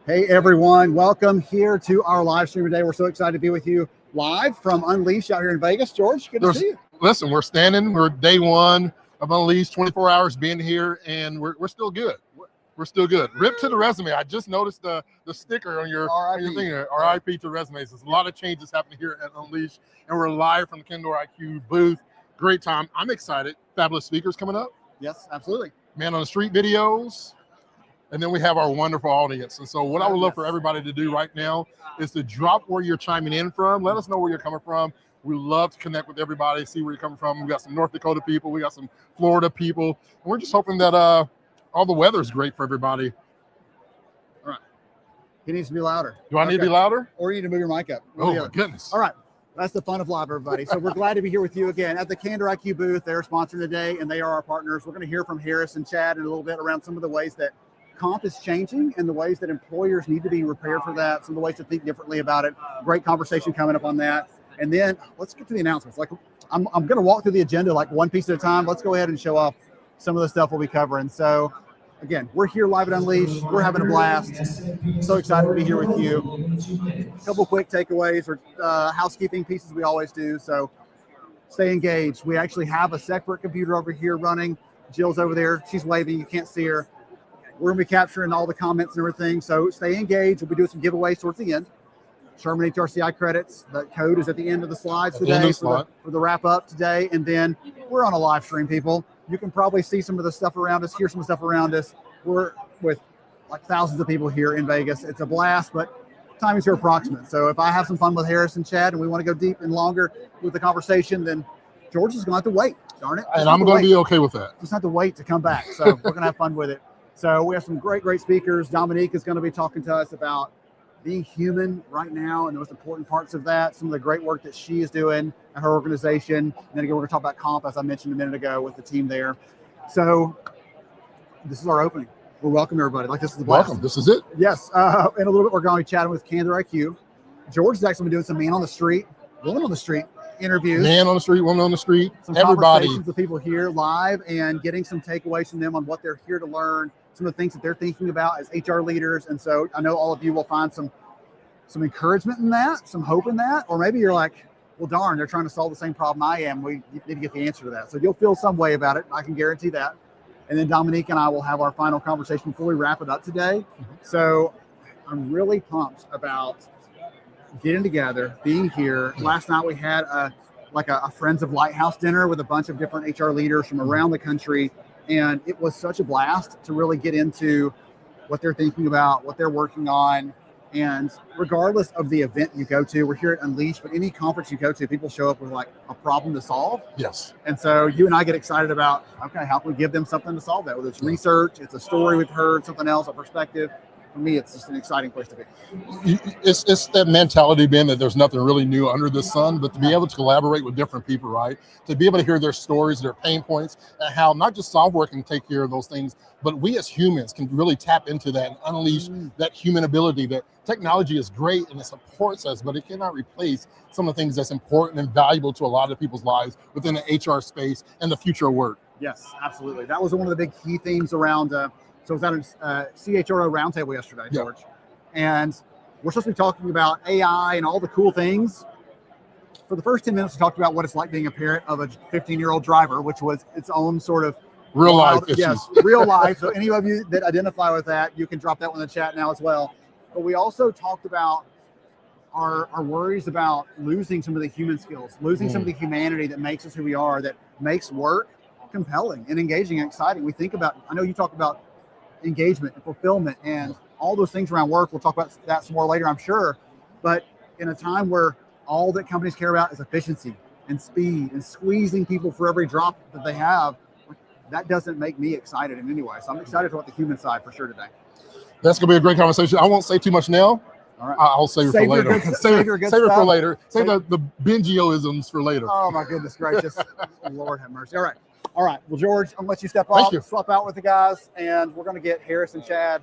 Hey everyone, welcome here to our live stream today. We're so excited to be with you live from Unleash out here in Vegas. George, good to see you. Listen, we're day one of Unleash, 24 hours being here, and we're still good. We're still good. Rip to the resume. I just noticed the sticker on your thing here, RIP to resumes. There's a lot of changes happening here at Unleash, and we're live from the Kendor IQ booth. Great time. I'm excited. Fabulous speakers coming up. Yes, absolutely. Man on the street videos. And then we have our wonderful audience. And so what I would love for everybody to do right now is to drop where you're chiming in from. Let us know where you're coming from. We love to connect with everybody, see where you're coming from. We got some North Dakota people. We got some Florida people. And we're just hoping that all the weather is great for everybody. All right. He needs to be louder. Do I need to be louder? Or you need to move your mic up. Oh, my goodness. All right. That's the fun of live, everybody. So we're glad to be here with you again at the Kendor IQ booth. They're sponsoring today, and they are our partners. We're going to hear from Harris and Chad in a little bit around some of the ways that comp is changing and the ways that employers need to be prepared for that, some of the ways to think differently about it. Great conversation coming up on that. And then let's get to the announcements. Like I'm going to walk through the agenda like one piece at a time. Let's go ahead and show off some of the stuff we'll be covering. So again, we're here live at Unleash. We're having a blast. So excited to be here with you. A couple quick takeaways or housekeeping pieces we always do. So stay engaged. We actually have a separate computer over here running. Jill's over there. She's waving. You can't see her. We're going to be capturing all the comments and everything. So stay engaged. We'll be doing some giveaways towards the end. Sherman HRCI credits. The code is at the end of the slides today for the wrap up today. And then we're on a live stream, people. You can probably see some of the stuff around us, hear some stuff around us. We're with like thousands of people here in Vegas. It's a blast, but timing's here approximate. So if I have some fun with Harris and Chad and we want to go deep and longer with the conversation, then George is going to have to wait. Darn it. And I'm going to be okay with that. Just have to wait to come back. So we're going to have fun with it. So we have some great speakers. Dominique is going to be talking to us about being human right now and the most important parts of that, some of the great work that she is doing at her organization. And then again, we're going to talk about comp, as I mentioned a minute ago, with the team there. So this is our opening. We're welcome everybody. Like, this is the blast. Welcome. This is it. Yes. In a little bit, we're going to be chatting with Kendor IQ. George is actually been doing some man on the street, woman on the street interviews. Man on the street, woman on the street. Some everybody. Conversations with people here live and getting some takeaways from them on what they're here to learn, some of the things that they're thinking about as HR leaders. And so I know all of you will find some encouragement in that, some hope in that, or maybe you're like, well, darn, they're trying to solve the same problem I am. We need to get the answer to that. So you'll feel some way about it. I can guarantee that. And then Dominique and I will have our final conversation before we wrap it up today. So I'm really pumped about getting together, being here. Last night we had a Friends of Lighthouse dinner with a bunch of different HR leaders from around the country. And it was such a blast to really get into what they're thinking about, what they're working on. And regardless of the event you go to, we're here at Unleash, but any conference you go to, people show up with like a problem to solve. Yes. And so you and I get excited about, okay, how can we give them something to solve that? Whether it's research, it's a story we've heard, something else, a perspective. For me, it's just an exciting place to be. It's that mentality, Ben, that there's nothing really new under the sun, but to be able to collaborate with different people, right? To be able to hear their stories, their pain points, and how not just software can take care of those things, but we as humans can really tap into that and unleash that human ability. That technology is great and it supports us, but it cannot replace some of the things that's important and valuable to a lot of people's lives within the HR space and the future of work. Yes, absolutely. That was one of the big key themes around so I was at a CHRO roundtable yesterday, George, and we're supposed to be talking about AI and all the cool things. For the first 10 minutes, we talked about what it's like being a parent of a 15-year-old driver, which was its own sort of real life issues. Yes, real life. So any of you that identify with that, you can drop that one in the chat now as well. But we also talked about our worries about losing some of the human skills, losing some of the humanity that makes us who we are, that makes work compelling and engaging and exciting. We think about, I know you talk about engagement and fulfillment and all those things around work. We'll talk about that some more later, I'm sure. But in a time where all that companies care about is efficiency and speed and squeezing people for every drop that they have, that doesn't make me excited in any way. So I'm excited about the human side for sure today. That's going to be a great conversation. I won't say too much now. All right. I'll save it for later. Save it for later. Save the Bingioisms for later. Oh, my goodness gracious. Lord have mercy. All right. Well, George, I'm going to let you step off, swap out with the guys, and we're going to get Harris and Chad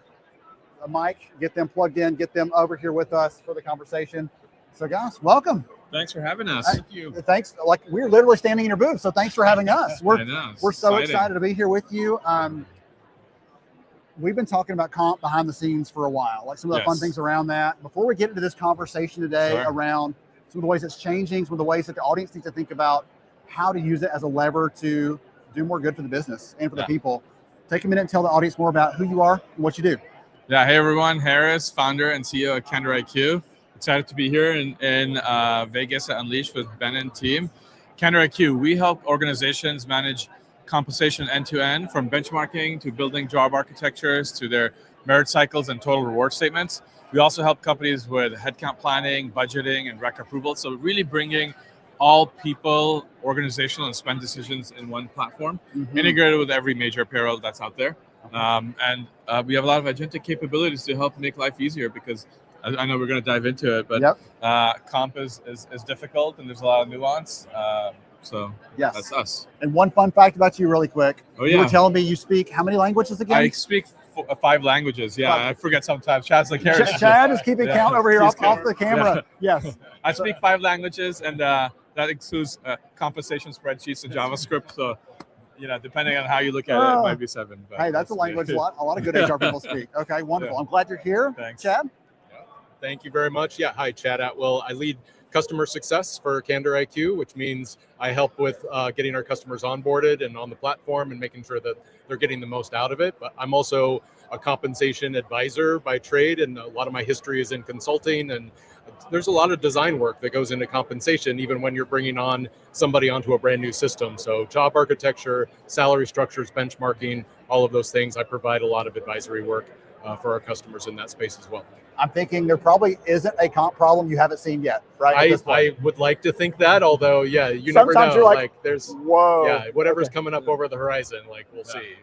a mic, get them plugged in, get them over here with us for the conversation. So, guys, welcome. Thanks for having us. Thank you. Thanks. Like, we're literally standing in your booth, so thanks for having us. We're so excited to be here with you. we've been talking about comp behind the scenes for a while, like some of the fun things around that. Before we get into this conversation today around some of the ways it's changing, some of the ways that the audience needs to think about how to use it as a lever to do more good for the business and for the people. Take a minute and tell the audience more about who you are and what you do. Yeah, hey everyone, Harris, founder and CEO at Candor IQ. Excited to be here in Vegas at Unleash with Ben and team. Candor IQ, we help organizations manage compensation end-to-end, from benchmarking to building job architectures to their merit cycles and total reward statements. We also help companies with headcount planning, budgeting, and rec approval. So really bringing all people, organizational, and spend decisions in one platform, integrated with every major payroll that's out there. And we have a lot of agentic capabilities to help make life easier, because I know we're going to dive into it, but comp is difficult and there's a lot of nuance. So that's us. And one fun fact about you really quick. You were telling me you speak how many languages again? I speak 5 languages. I forget sometimes. Chad's like, Harris. Chad is keeping count over here off the camera. Yes. I speak 5 languages, and that includes compensation spreadsheets and JavaScript. So, depending on how you look at it, it might be 7. But hey, that's a language a lot of good HR people speak. Okay, wonderful. I'm glad you're here. Thanks. Chad? Thank you very much. Yeah, hi, Chad Atwell. I lead customer success for Candor IQ, which means I help with getting our customers onboarded and on the platform and making sure that they're getting the most out of it. But I'm also a compensation advisor by trade, and a lot of my history is in consulting, and there's a lot of design work that goes into compensation, even when you're bringing on somebody onto a brand new system. So job architecture, salary structures, benchmarking, all of those things. I provide a lot of advisory work for our customers in that space as well. I'm thinking there probably isn't a comp problem you haven't seen yet, right? I would like to think that, although, you sometimes never know. You're like there's, whoa. Whatever's coming up over the horizon, we'll see.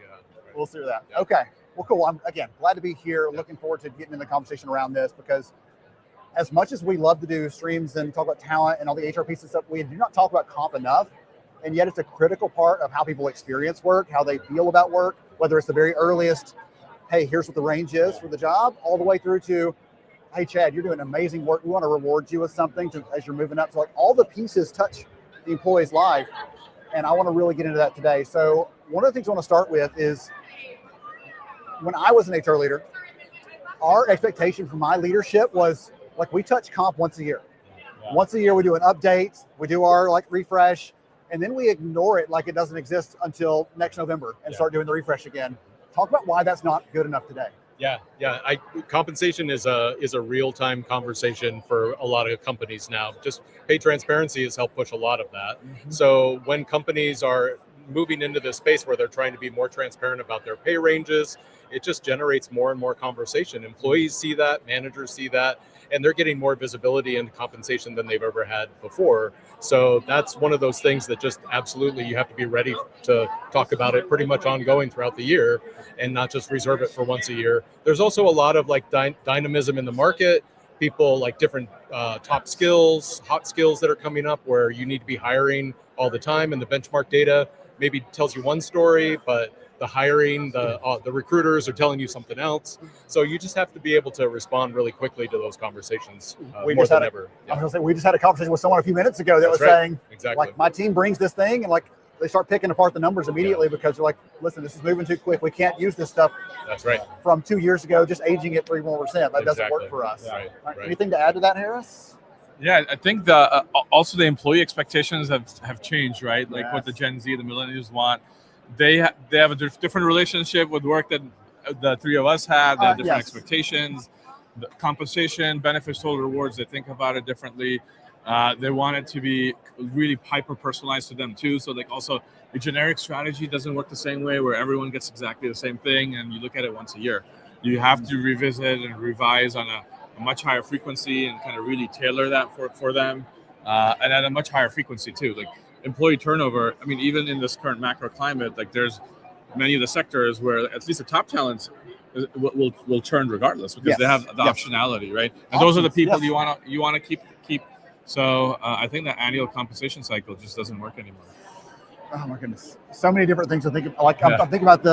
We'll see that. Okay. Well, cool. I'm, again, glad to be here. Looking forward to getting in the conversation around this, because as much as we love to do streams and talk about talent and all the HR pieces and stuff, we do not talk about comp enough. And yet it's a critical part of how people experience work, how they feel about work, whether it's the very earliest, hey, here's what the range is for the job, all the way through to, hey, Chad, you're doing amazing work. We want to reward you with something as you're moving up. So all the pieces touch the employee's life. And I want to really get into that today. So one of the things I want to start with is, when I was an HR leader, our expectation from my leadership was, we touch comp once a year. Once a year, we do an update, we do our refresh, and then we ignore it like it doesn't exist until next November and start doing the refresh again. Talk about why that's not good enough today. Compensation is a real-time conversation for a lot of companies now. Just pay transparency has helped push a lot of that. So when companies are moving into this space where they're trying to be more transparent about their pay ranges, it just generates more and more conversation. Employees see that, managers see that, and they're getting more visibility into compensation than they've ever had before. So that's one of those things that just absolutely you have to be ready to talk about it pretty much ongoing throughout the year, and not just reserve it for once a year. There's also a lot of dynamism in the market. People different top skills, hot skills that are coming up where you need to be hiring all the time, and the benchmark data maybe tells you one story, but the hiring, the recruiters are telling you something else. So you just have to be able to respond really quickly to those conversations more than ever. I was going to say, we just had a conversation with someone a few minutes ago that was saying, my team brings this thing, and they start picking apart the numbers immediately because they're like, listen, this is moving too quick. We can't use this stuff. That's right. From 2 years ago, just aging it 3 more %. That doesn't work for us. Right. Anything to add to that, Harris? Yeah, I think also the employee expectations have changed, right? What the Gen Z, the millennials want. They have a different relationship with work that the 3 of us have. They have different expectations, the compensation, benefits, total rewards. They think about it differently. They want it to be really hyper personalized to them too. So also the generic strategy doesn't work the same way where everyone gets exactly the same thing and you look at it once a year. You have to revisit and revise on a much higher frequency and kind of really tailor that for them, and at a much higher frequency too. Employee turnover, even in this current macro climate, there's many of the sectors where at least the top talents will turn regardless because they have the optionality, right? And those are the people you want to keep. So I think that annual compensation cycle just doesn't work anymore. Oh my goodness, so many different things to think of. I'm thinking about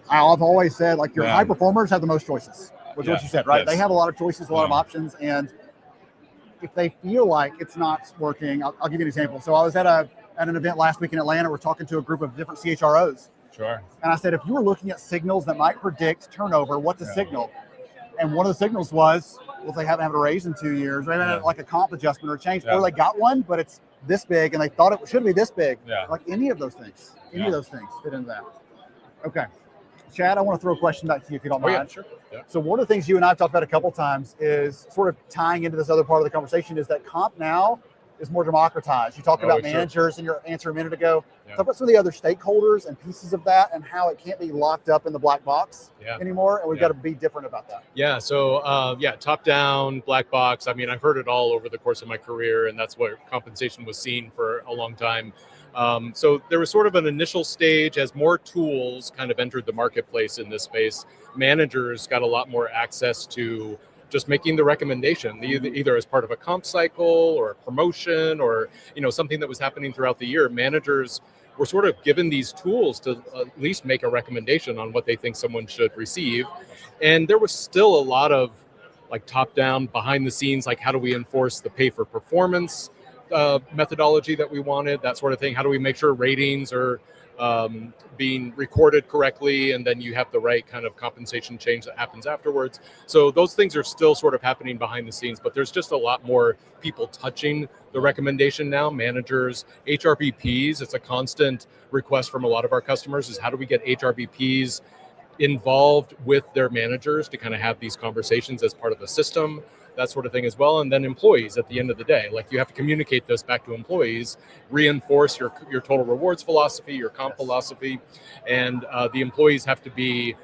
I've always said your high performers have the most choices. Was what you said, right? Yes. They have a lot of choices, a lot of options, and if they feel like it's not working, I'll give you an example. So I was at an event last week in Atlanta. We're talking to a group of different CHROs, Sure. And I said, if you were looking at signals that might predict turnover, what's a signal? And one of the signals was, well, they haven't had a raise in 2 years, or they haven't had like a comp adjustment or change, or they got one, but it's this big, and they thought it should be this big. Like any of those things, fit into that. Okay. Chad, I want to throw a question back to you if you don't mind. Yeah, sure. Yeah. So one of the things you and I have talked about a couple times is sort of tying into this other part of the conversation is that comp now is more democratized. You talked about managers in your answer a minute ago. Talk about some of the other stakeholders and pieces of that and how it can't be locked up in the black box anymore. And we've got to be different about that. Yeah. So, top down, black box. I mean, I've heard it all over the course of my career, and that's what compensation was seen for a long time. So there was sort of an initial stage as more tools kind of entered the marketplace in this space. Managers got a lot more access to just making the recommendation, either as part of a comp cycle or a promotion or, something that was happening throughout the year. Managers were sort of given these tools to at least make a recommendation on what they think someone should receive. And there was still a lot of like top down, behind the scenes, like how do we enforce the pay for performance methodology that we wanted, that sort of thing. How do we make sure ratings are being recorded correctly, and then you have the right kind of compensation change that happens afterwards. So those things are still sort of happening behind the scenes, but there's just a lot more people touching the recommendation now. Managers, HRBPs, it's a constant request from a lot of our customers is how do we get HRBPs involved with their managers to kind of have these conversations as part of the system, that sort of thing as well. And then employees at the end of the day, like you have to communicate this back to employees, reinforce your total rewards philosophy, your comp philosophy, and the employees have to be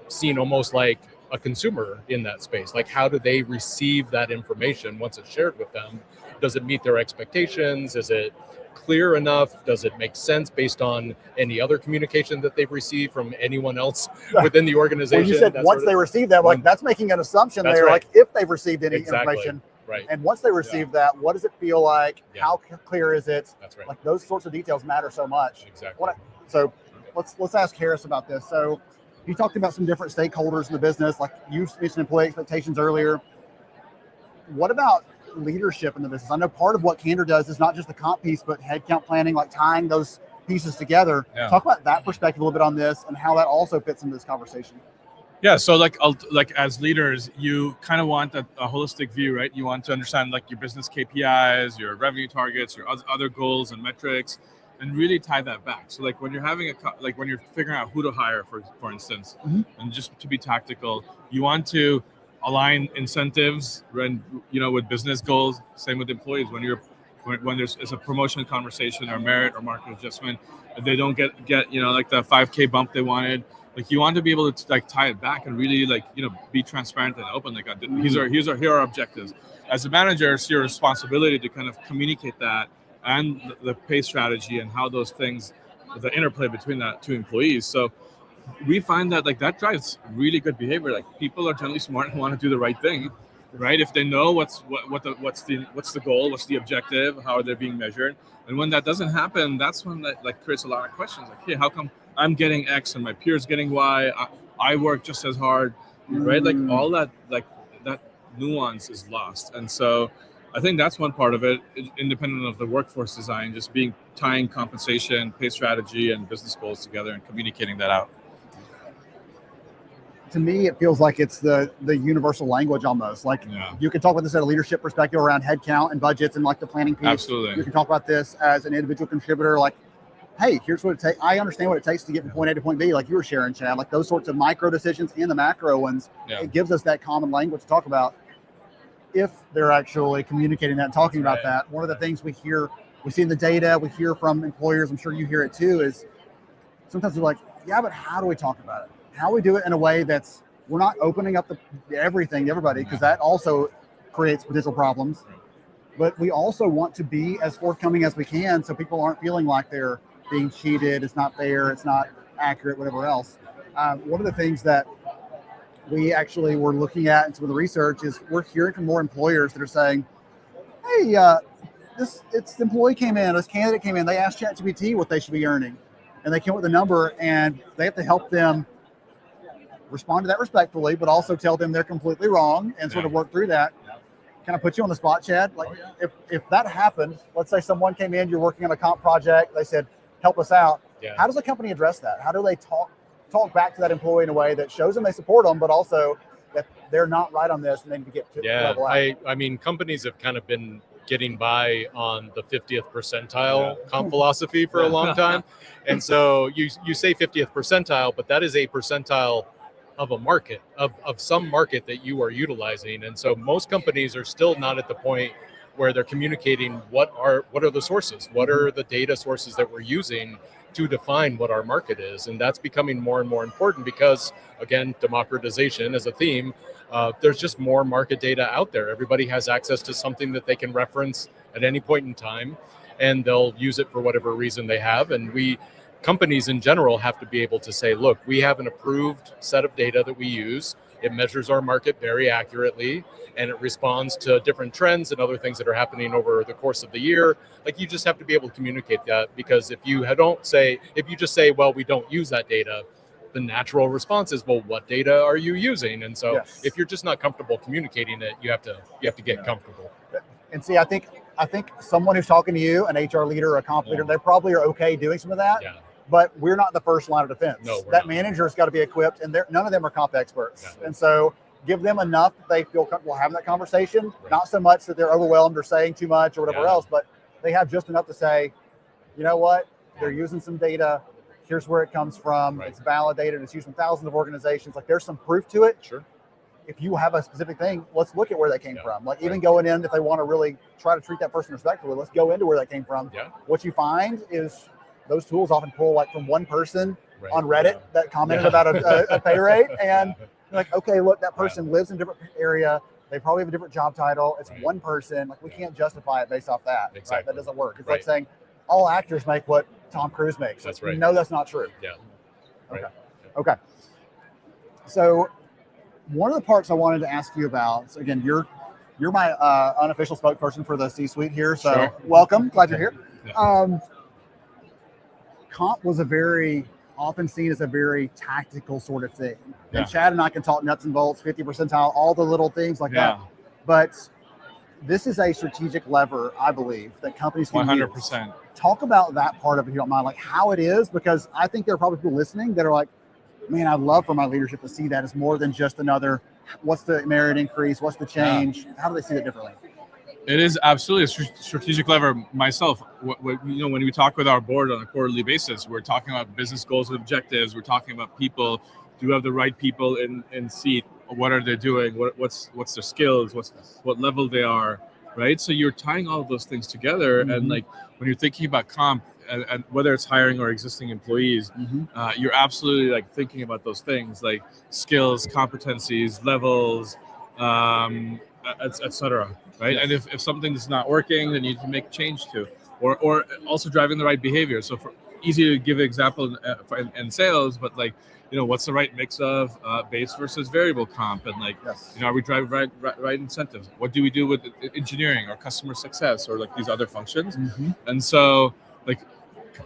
seen almost like a consumer in that space. Like how do they receive that information once it's shared with them? Does it meet their expectations? Is it clear enough? Does it make sense based on any other communication that they've received from anyone else within the organization? Well, you said once they receive that, like that's making an assumption there, like if they've received any information. Right. And once they receive that, what does it feel like? How clear is it? That's right. Like those sorts of details matter so much. Exactly. So let's ask Harris about this. So you talked about some different stakeholders in the business, like you mentioned employee expectations earlier. What about leadership in the business? I know part of what Candor does is not just the comp piece, but headcount planning, like tying those pieces together. Talk about that perspective a little bit on this and how that also fits into this conversation. Yeah, so like as leaders, you kind of want a holistic view, right? You want to understand like your business KPIs, your revenue targets, your other goals and metrics, and really tie that back. So like when you're having when you're figuring out who to hire, for instance, and just to be tactical, you want to align incentives with business goals. Same with employees. When there's a promotion conversation or merit or market adjustment, if they don't get like the 5K bump they wanted, like you want to be able to like tie it back and really be transparent and open. Like here are our objectives. As a manager, it's your responsibility to kind of communicate that and the pay strategy and how those things, the interplay between that to employees. So we find that like that drives really good behavior. Like people are generally smart and want to do the right thing, right? If they know what's the goal, what's the objective, how are they being measured, and when that doesn't happen, that's when that like creates a lot of questions. Like, hey, how come I'm getting X and my peers getting Y? I work just as hard, right? Like all that that nuance is lost, and so I think that's one part of it, independent of the workforce design, just tying compensation, pay strategy, and business goals together and communicating that out. To me, it feels like it's the universal language almost. Like you can talk about this at a leadership perspective around headcount and budgets and like the planning piece. Absolutely. You can talk about this as an individual contributor, like, hey, here's what it takes. I understand what it takes to get from point A to point B, like you were sharing, Chad, like those sorts of micro decisions and the macro ones. It gives us that common language to talk about if they're actually communicating that and talking about that. One of the things we see in the data, we hear from employers, I'm sure you hear it too, is sometimes they're like, yeah, but how do we talk about it? How we do it in a way that's we're not opening up everything to everybody, because that also creates potential problems. But we also want to be as forthcoming as we can so people aren't feeling like they're being cheated, it's not fair, it's not accurate, whatever else. One of the things that we actually were looking at in some of the research is we're hearing from more employers that are saying, hey, this employee came in, this candidate came in, they asked ChatGPT what they should be earning, and they came up with a number, and they have to help them respond to that respectfully, but also tell them they're completely wrong and sort of work through that. Can I put you on the spot, Chad? Like if that happened, let's say someone came in, you're working on a comp project, they said, help us out. Yeah. How does a company address that? How do they talk back to that employee in a way that shows them they support them, but also that they're not right on this and they need to get to level out? I mean, companies have kind of been getting by on the 50th percentile comp philosophy for a long time. And so you say 50th percentile, but that is a percentile of a market, of some market that you are utilizing. And so most companies are still not at the point where they're communicating what are the sources, what are the data sources that we're using to define what our market is. And that's becoming more and more important because, again, democratization as a theme, there's just more market data out there. Everybody has access to something that they can reference at any point in time, and they'll use it for whatever reason they have. And companies in general have to be able to say, look, we have an approved set of data that we use. It measures our market very accurately, and it responds to different trends and other things that are happening over the course of the year. Like, you just have to be able to communicate that, because if you just say, well, we don't use that data, the natural response is, well, what data are you using? And so if you're just not comfortable communicating it, you have to get comfortable. And see, I think someone who's talking to you, an HR leader or a comp leader, they probably are okay doing some of that. Yeah. But we're not the first line of defense. No, that manager's got to be equipped, and none of them are comp experts. Yeah. And so give them enough that they feel comfortable having that conversation, not so much that they're overwhelmed or saying too much or whatever else, but they have just enough to say, you know what, they're using some data. Here's where it comes from. It's validated. It's used in thousands of organizations. Like, there's some proof to it. Sure. If you have a specific thing, let's look at where that came from. Like, even going in, if they want to really try to treat that person respectfully, let's go into where that came from. Yeah. What you find is those tools often pull like from one person on Reddit that commented about a pay rate, and like, okay, look, that person lives in a different area. They probably have a different job title. It's one person. Like, we can't justify it based off that. Exactly. Right? That doesn't work. It's like saying all actors make what Tom Cruise makes. That's right. No, that's not true. Yeah. Right. Okay. So one of the parts I wanted to ask you about, so again, you're my unofficial spokesperson for the C-suite here. So welcome. Glad you're here. Yeah. Comp was often seen as a very tactical sort of thing. Yeah. And Chad and I can talk nuts and bolts, 50 percentile, all the little things like that. But this is a strategic lever, I believe, that companies can 100%. use. Talk about that part of it, if you don't mind, like how it is, because I think there are probably people listening that are like, man, I'd love for my leadership to see that as more than just another, what's the merit increase, what's the change? Yeah. How do they see it differently? It is absolutely a strategic lever. Myself, when we talk with our board on a quarterly basis, we're talking about business goals and objectives. We're talking about people. Do we have the right people in seat? What are they doing? What's their skills? What level they are, right? So you're tying all of those things together, and like when you're thinking about comp, and whether it's hiring or existing employees, you're absolutely like thinking about those things like skills, competencies, levels, etc. Right? Yes. And if something is not working, then you need to make a change to, or also driving the right behavior. So easy to give an example in sales, but like, what's the right mix of base versus variable comp, and like, are we driving right incentives? What do we do with engineering or customer success or like these other functions? And so like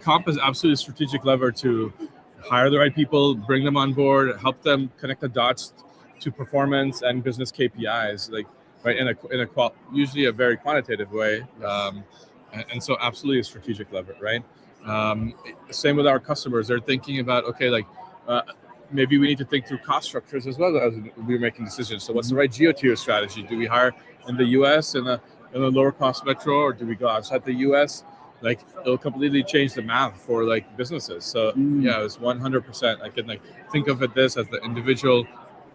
comp is absolutely a strategic lever to hire the right people, bring them on board, help them connect the dots to performance and business KPIs, like right in a usually a very quantitative way, and so absolutely a strategic lever, right? Same with our customers. They're thinking about, okay, like maybe we need to think through cost structures as well as we're making decisions. So what's the right geo-tier strategy? Do we hire in the U.S. in a lower cost metro, or do we go outside the U.S.? Like, it'll completely change the math for like businesses. So it's 100%. I can like think of this as the individual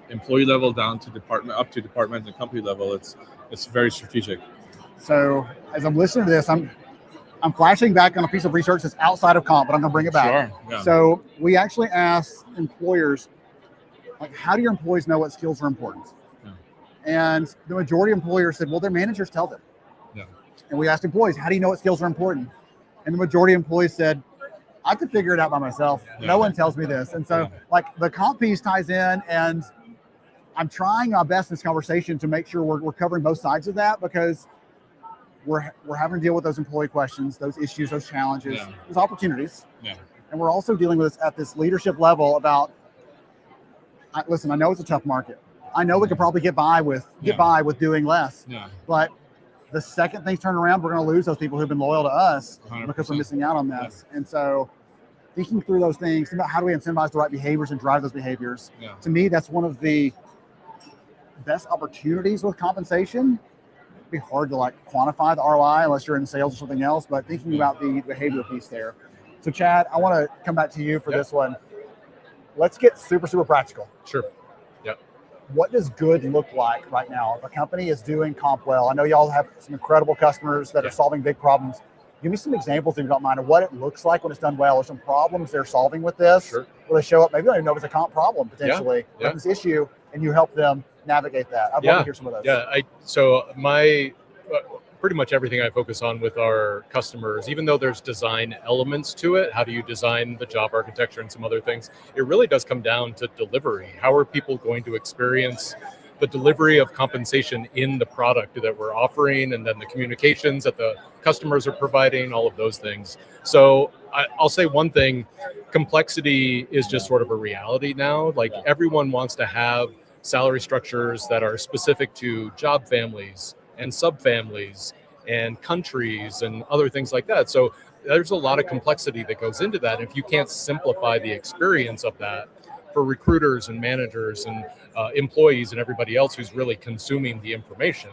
employee level down to department, up to department and company level. It's very strategic. So as I'm listening to this, I'm flashing back on a piece of research that's outside of comp, but I'm going to bring it back. Sure. Yeah. So we actually asked employers, like, how do your employees know what skills are important? Yeah. And the majority of employers said, well, their managers tell them. Yeah. And we asked employees, how do you know what skills are important? And the majority of employees said, I could figure it out by myself. Yeah. No one tells me this. And so like the comp piece ties in, and I'm trying my best in this conversation to make sure we're covering both sides of that, because we're having to deal with those employee questions, those issues, those challenges, those opportunities. Yeah. And we're also dealing with this at this leadership level about, listen, I know it's a tough market. I know we could probably get by with doing less. Yeah. But the second things turn around, we're going to lose those people who've been loyal to us 100%. Because we're missing out on this. Yeah. And so thinking through those things, about how do we incentivize the right behaviors and drive those behaviors. Yeah. To me, that's one of the best opportunities with compensation. It'd be hard to like quantify the ROI unless you're in sales or something else, but thinking about the behavior piece there. So Chad, I want to come back to you for this one. Let's get super practical. Sure. What does good look like right now? If a company is doing comp well, I know y'all have some incredible customers that are solving big problems. Give me some examples, if you don't mind, of what it looks like when it's done well, or some problems they're solving with this. Sure. Where they show up, maybe they don't even know if it's a comp problem potentially, or this issue, and you help them navigate that. I'd love to hear some of those. Yeah, so my pretty much everything I focus on with our customers, even though there's design elements to it, how do you design the job architecture and some other things, it really does come down to delivery. How are people going to experience the delivery of compensation in the product that we're offering, and then the communications that the customers are providing, all of those things. So I'll say one thing, complexity is just sort of a reality now. Like everyone wants to have salary structures that are specific to job families and subfamilies and countries and other things like that. So there's a lot of complexity that goes into that. If you can't simplify the experience of that for recruiters and managers and employees and everybody else who's really consuming the information,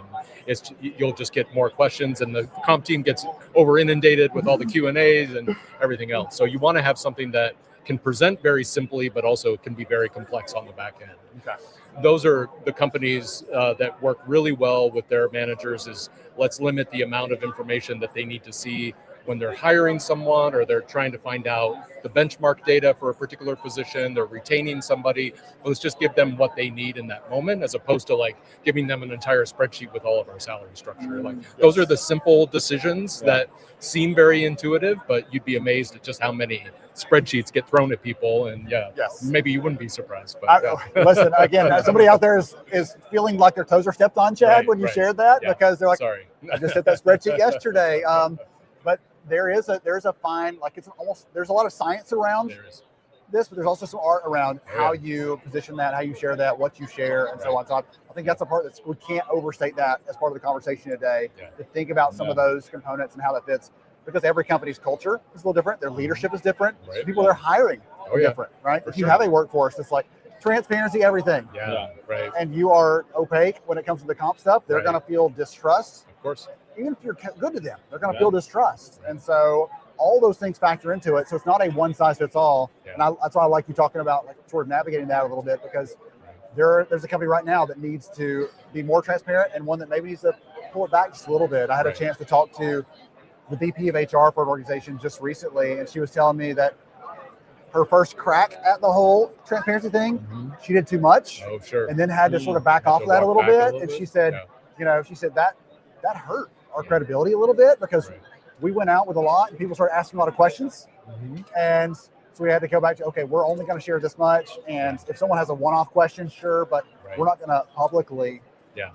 you'll just get more questions, and the comp team gets over inundated with all the Q&As and everything else. So you want to have something that can present very simply, but also can be very complex on the back end. Okay. Those are the companies that work really well with their managers. Is let's limit the amount of information that they need to see when they're hiring someone, or they're trying to find out the benchmark data for a particular position, they're retaining somebody. Let's just give them what they need in that moment, as opposed to like giving them an entire spreadsheet with all of our salary structure. Like those are the simple decisions that seem very intuitive, but you'd be amazed at just how many spreadsheets get thrown at people. And maybe you wouldn't be surprised. But listen, again, somebody out there is feeling like their toes are stepped on, Chad, when you shared that, because they're like, sorry, I just hit that spreadsheet yesterday. But there is a fine, like there's a lot of science around this, but there's also some art around how you position that, how you share that, what you share, and so on. So I think that's a part we can't overstate that as part of the conversation today, to think about some of those components and how that fits, because every company's culture is a little different. Their leadership is different. The people they're hiring are different, right? If you have a workforce that's like transparency, everything. And you are opaque when it comes to the comp stuff, they're going to feel distrust. Of course. Even if you're good to them, they're going to feel distrust. And so all those things factor into it. So it's not a one size fits all. And that's why I like you talking about like sort of navigating that a little bit, because there's a company right now that needs to be more transparent, and one that maybe needs to pull it back just a little bit. I had a chance to talk to the VP of HR for an organization just recently, and she was telling me that her first crack at the whole transparency thing, she did too much. Oh, sure. And then had to sort of back off that a little bit. And she said, that hurt our credibility a little bit, because we went out with a lot and people started asking a lot of questions. And so we had to go back to, okay, we're only going to share this much. And if someone has a one-off question, sure, but we're not going to publicly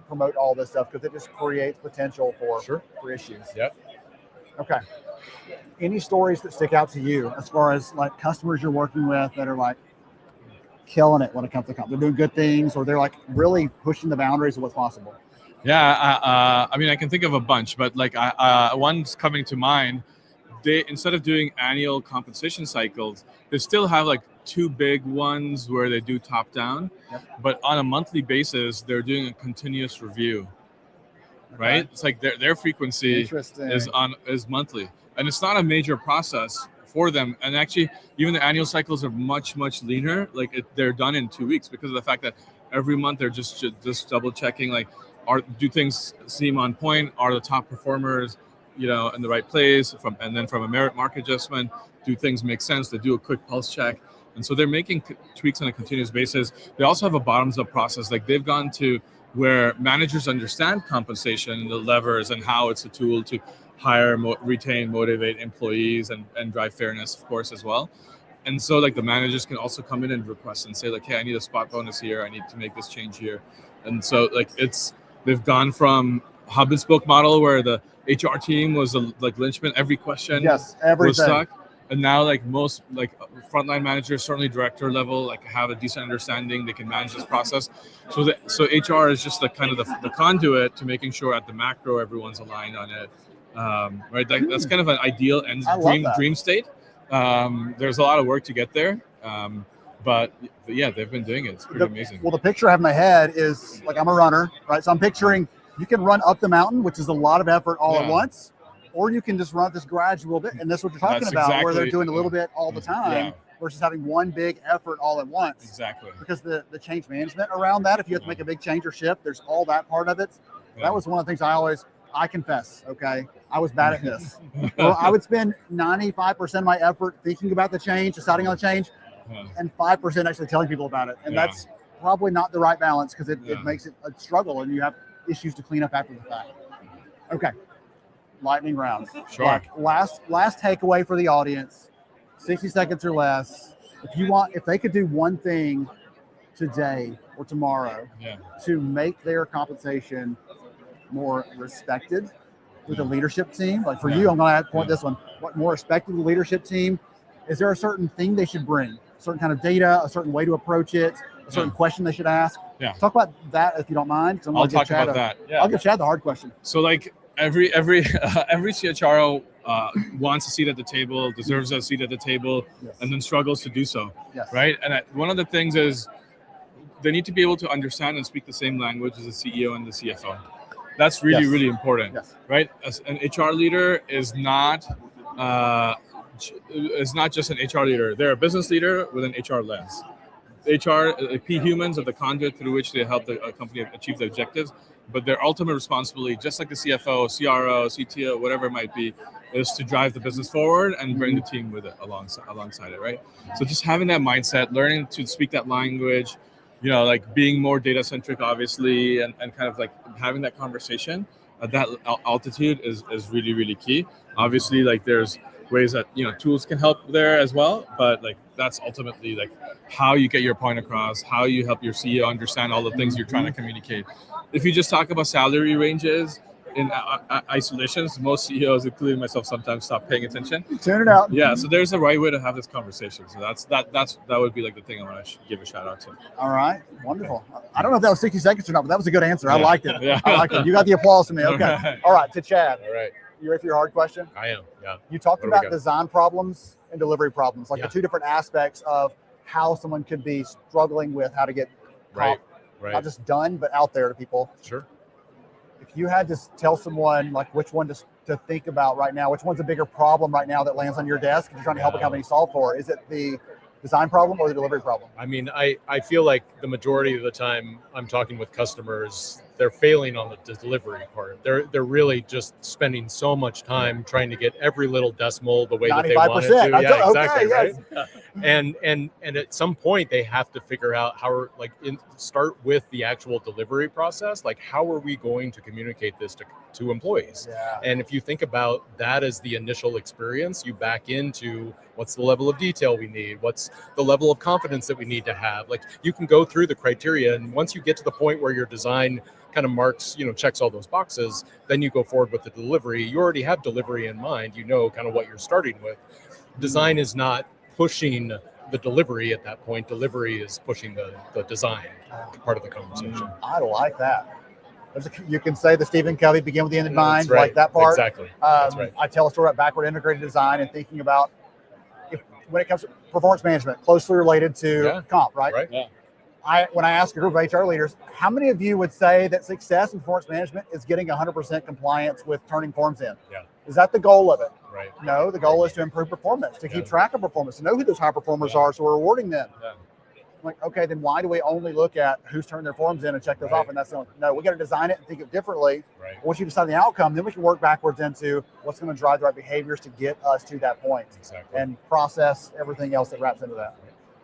promote all this stuff, because it just creates potential for issues. Okay. Any stories that stick out to you as far as like customers you're working with that are like killing it when it comes to comp? They're doing good things, or they're like really pushing the boundaries of what's possible? Yeah, I mean, I can think of a bunch, but like one's coming to mind. They, instead of doing annual compensation cycles, they still have like two big ones where they do top down, but on a monthly basis, they're doing a continuous review. Right? It's like their frequency is monthly, and it's not a major process for them. And actually, even the annual cycles are much leaner. Like they're done in 2 weeks, because of the fact that every month they're just double checking, like, do things seem on point? Are the top performers, in the right place? And then from a merit mark adjustment, do things make sense? They do a quick pulse check. And so they're making tweaks on a continuous basis. They also have a bottoms-up process. Like they've gone to where managers understand compensation, the levers, and how it's a tool to hire, retain, motivate employees, and drive fairness, of course, as well. And so like the managers can also come in and request and say like, hey, I need a spot bonus here. I need to make this change here. And so like they've gone from hub and spoke model where the HR team was like linchpin, every question was stuck. And now like most like frontline managers, certainly director level, like have a decent understanding, they can manage this process. So HR is just like kind of the conduit to making sure at the macro everyone's aligned on it. Right, that's kind of an ideal and dream state. There's a lot of work to get there. But yeah, they've been doing it. It's pretty amazing. Well, the picture I have in my head is like I'm a runner, right? So I'm picturing you can run up the mountain, which is a lot of effort all at once, or you can just run this gradual bit. And that's what you're talking about, where they're doing a little bit all the time versus having one big effort all at once. Exactly. Because the change management around that, if you have to make a big change or shift, there's all that part of it. That was one of the things I confess, okay, I was bad at this. Well, I would spend 95% of my effort thinking about the change, deciding on the change, and 5% actually telling people about it. And that's probably not the right balance because it makes it a struggle and you have issues to clean up after the fact. Okay, lightning rounds. Sure. Like last takeaway for the audience, 60 seconds or less. If they could do one thing today or tomorrow to make their compensation more respected with the leadership team, like for you, I'm going to point this one, what more respected the leadership team, is there a certain thing they should bring? A certain kind of data, a certain way to approach it, a certain question they should ask? Talk about that if you don't mind. I'll talk about that. I'll give Chad the hard question. So like every CHRO wants a seat at the table, deserves a seat at the table, and then struggles to do so, right? And one of the things is they need to be able to understand and speak the same language as the CEO and the CFO. That's really, really important, right? As an HR leader is not just an HR leader. They're a business leader with an HR lens. HR, humans are the conduit through which they help the company achieve the objectives, but their ultimate responsibility, just like the CFO, CRO, CTO, whatever it might be, is to drive the business forward and bring the team with it alongside it, right? So just having that mindset, learning to speak that language, like being more data centric, obviously, and kind of like having that conversation at that altitude is really, really key. Obviously, like there's ways that tools can help there as well, but like that's ultimately like how you get your point across, how you help your CEO understand all the things you're trying to communicate. If you just talk about salary ranges in isolations, most CEOs, including myself, sometimes stop paying attention. Turn it out. Yeah, so there's a right way to have this conversation. So that would be like the thing I want to give a shout out to. All right, wonderful. I don't know if that was 60 seconds or not, but that was a good answer. I liked it. I liked it. You got the applause from me. Okay. All right, to Chad. All right. You ready for your hard question? I am, yeah. You talked about design problems and delivery problems, like the two different aspects of how someone could be struggling with how to get right. not just done, but out there to people. Sure. If you had to tell someone like which one to think about right now, which one's a bigger problem right now that lands on your desk and you're trying to help a company solve for, is it the design problem or the delivery problem? I mean, I feel like the majority of the time I'm talking with customers, they're failing on the delivery part. They're really just spending so much time trying to get every little decimal the way that they want it to. Yeah, exactly. Right. And at some point they have to figure out how, start with the actual delivery process. Like, how are we going to communicate this to employees? Yeah. And if you think about that as the initial experience, you back into what's the level of detail we need, what's the level of confidence that we need to have. Like, you can go through the criteria, and once you get to the point where your design kind of marks, checks all those boxes, then you go forward with the delivery. You already have delivery in mind, kind of what you're starting with. Design is not pushing the delivery at that point. Delivery is pushing the design part of the conversation. I like that. You can say the Stephen Covey begin with the end in mind, right. like that part. Exactly. That's right. I tell a story about backward integrated design and thinking about when it comes to performance management, closely related to comp, right? Right. Yeah. When I ask a group of HR leaders, how many of you would say that success in performance management is getting 100% compliance with turning forms in? Yeah. Is that the goal of it? Right. No, the goal is to improve performance, to keep track of performance, to know who those high performers are, so we're rewarding them. Yeah. Like, okay, then why do we only look at who's turned their forms in and check those off? And that's no, we got to design it and think it differently. Right. Once you decide the outcome, then we can work backwards into what's going to drive the right behaviors to get us to that point. Exactly. And process everything else that wraps into that.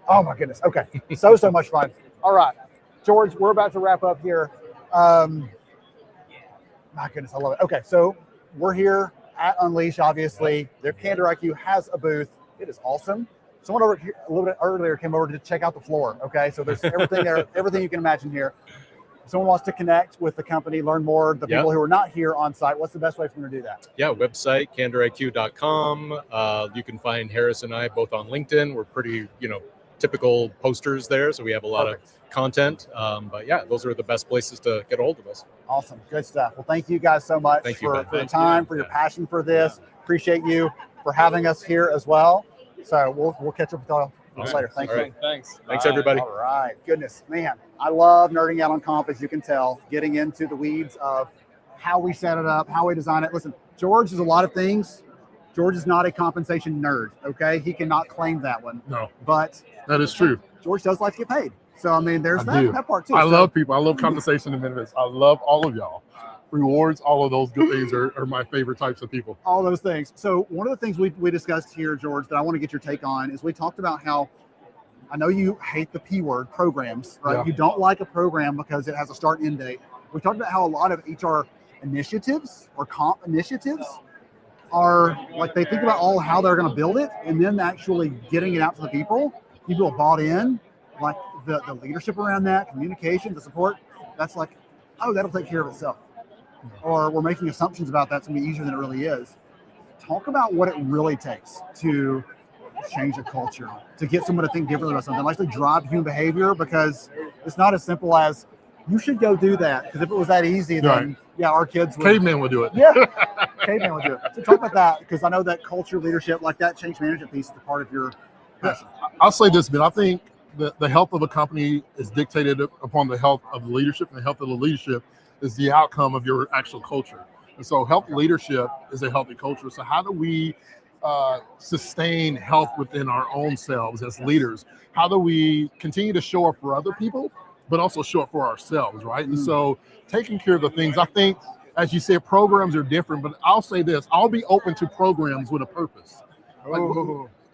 Oh my goodness. Okay. So much fun. All right, George, we're about to wrap up here. My goodness, I love it. Okay, so we're here at Unleash, obviously. Their Candor IQ has a booth. It is awesome. Someone over here a little bit earlier came over to check out the floor. Okay, so there's everything there, everything you can imagine here. If someone wants to connect with the company, learn more, the people who are not here on site, what's the best way for them to do that? Yeah, website, candoriq.com. You can find Harris and I both on LinkedIn. We're pretty, typical posters there, so we have a lot of content. But yeah, those are the best places to get a hold of us. Awesome, good stuff. Well, thank you guys so much for your time, for your passion for this. Appreciate you for having us here as well. So we'll catch up with y'all later. Thank you. All right. Thanks. Thanks, everybody. All right. Goodness, man. I love nerding out on comp, as you can tell, getting into the weeds of how we set it up, how we design it. Listen, George is a lot of things. George is not a compensation nerd, okay? He cannot claim that one. No, But that is true. George does like to get paid. So, I mean, there's I do. that part too. I So love people. I love compensation and benefits. I love all of y'all. Rewards, all of those good things are my favorite types of people. all those things. So one of the things we discussed here, George, that I want to get your take on is we talked about how I know you hate the P word, programs, right? Yeah. You don't like a program because it has a start and end date. We talked about how a lot of HR initiatives or comp initiatives are like they think about all how they're going to build it and then actually getting it out to the people. People have bought in, like the leadership around that, communication, the support. That's like, oh, that'll take care of itself. Or we're making assumptions about that's going to be easier than it really is. Talk about what it really takes to change a culture, to get someone to think differently about something, like to drive human behavior, because it's not as simple as you should go do that. Because if it was that easy, then Right. yeah, our kids would. Cavemen would do it. Yeah, caveman would do it. So talk about that, because I know that culture, leadership, like that change management piece is a part of your passion. I'll say this, Ben. I think the health of a company is dictated upon the health of the leadership, and the health of the leadership is the outcome of your actual culture. And so healthy leadership is a healthy culture. So how do we sustain health within our own selves as leaders? How do we continue to show up for other people, but also show up for ourselves, right? And so taking care of the things, I think, as you said, programs are different, but I'll say this, I'll be open to programs with a purpose. Like,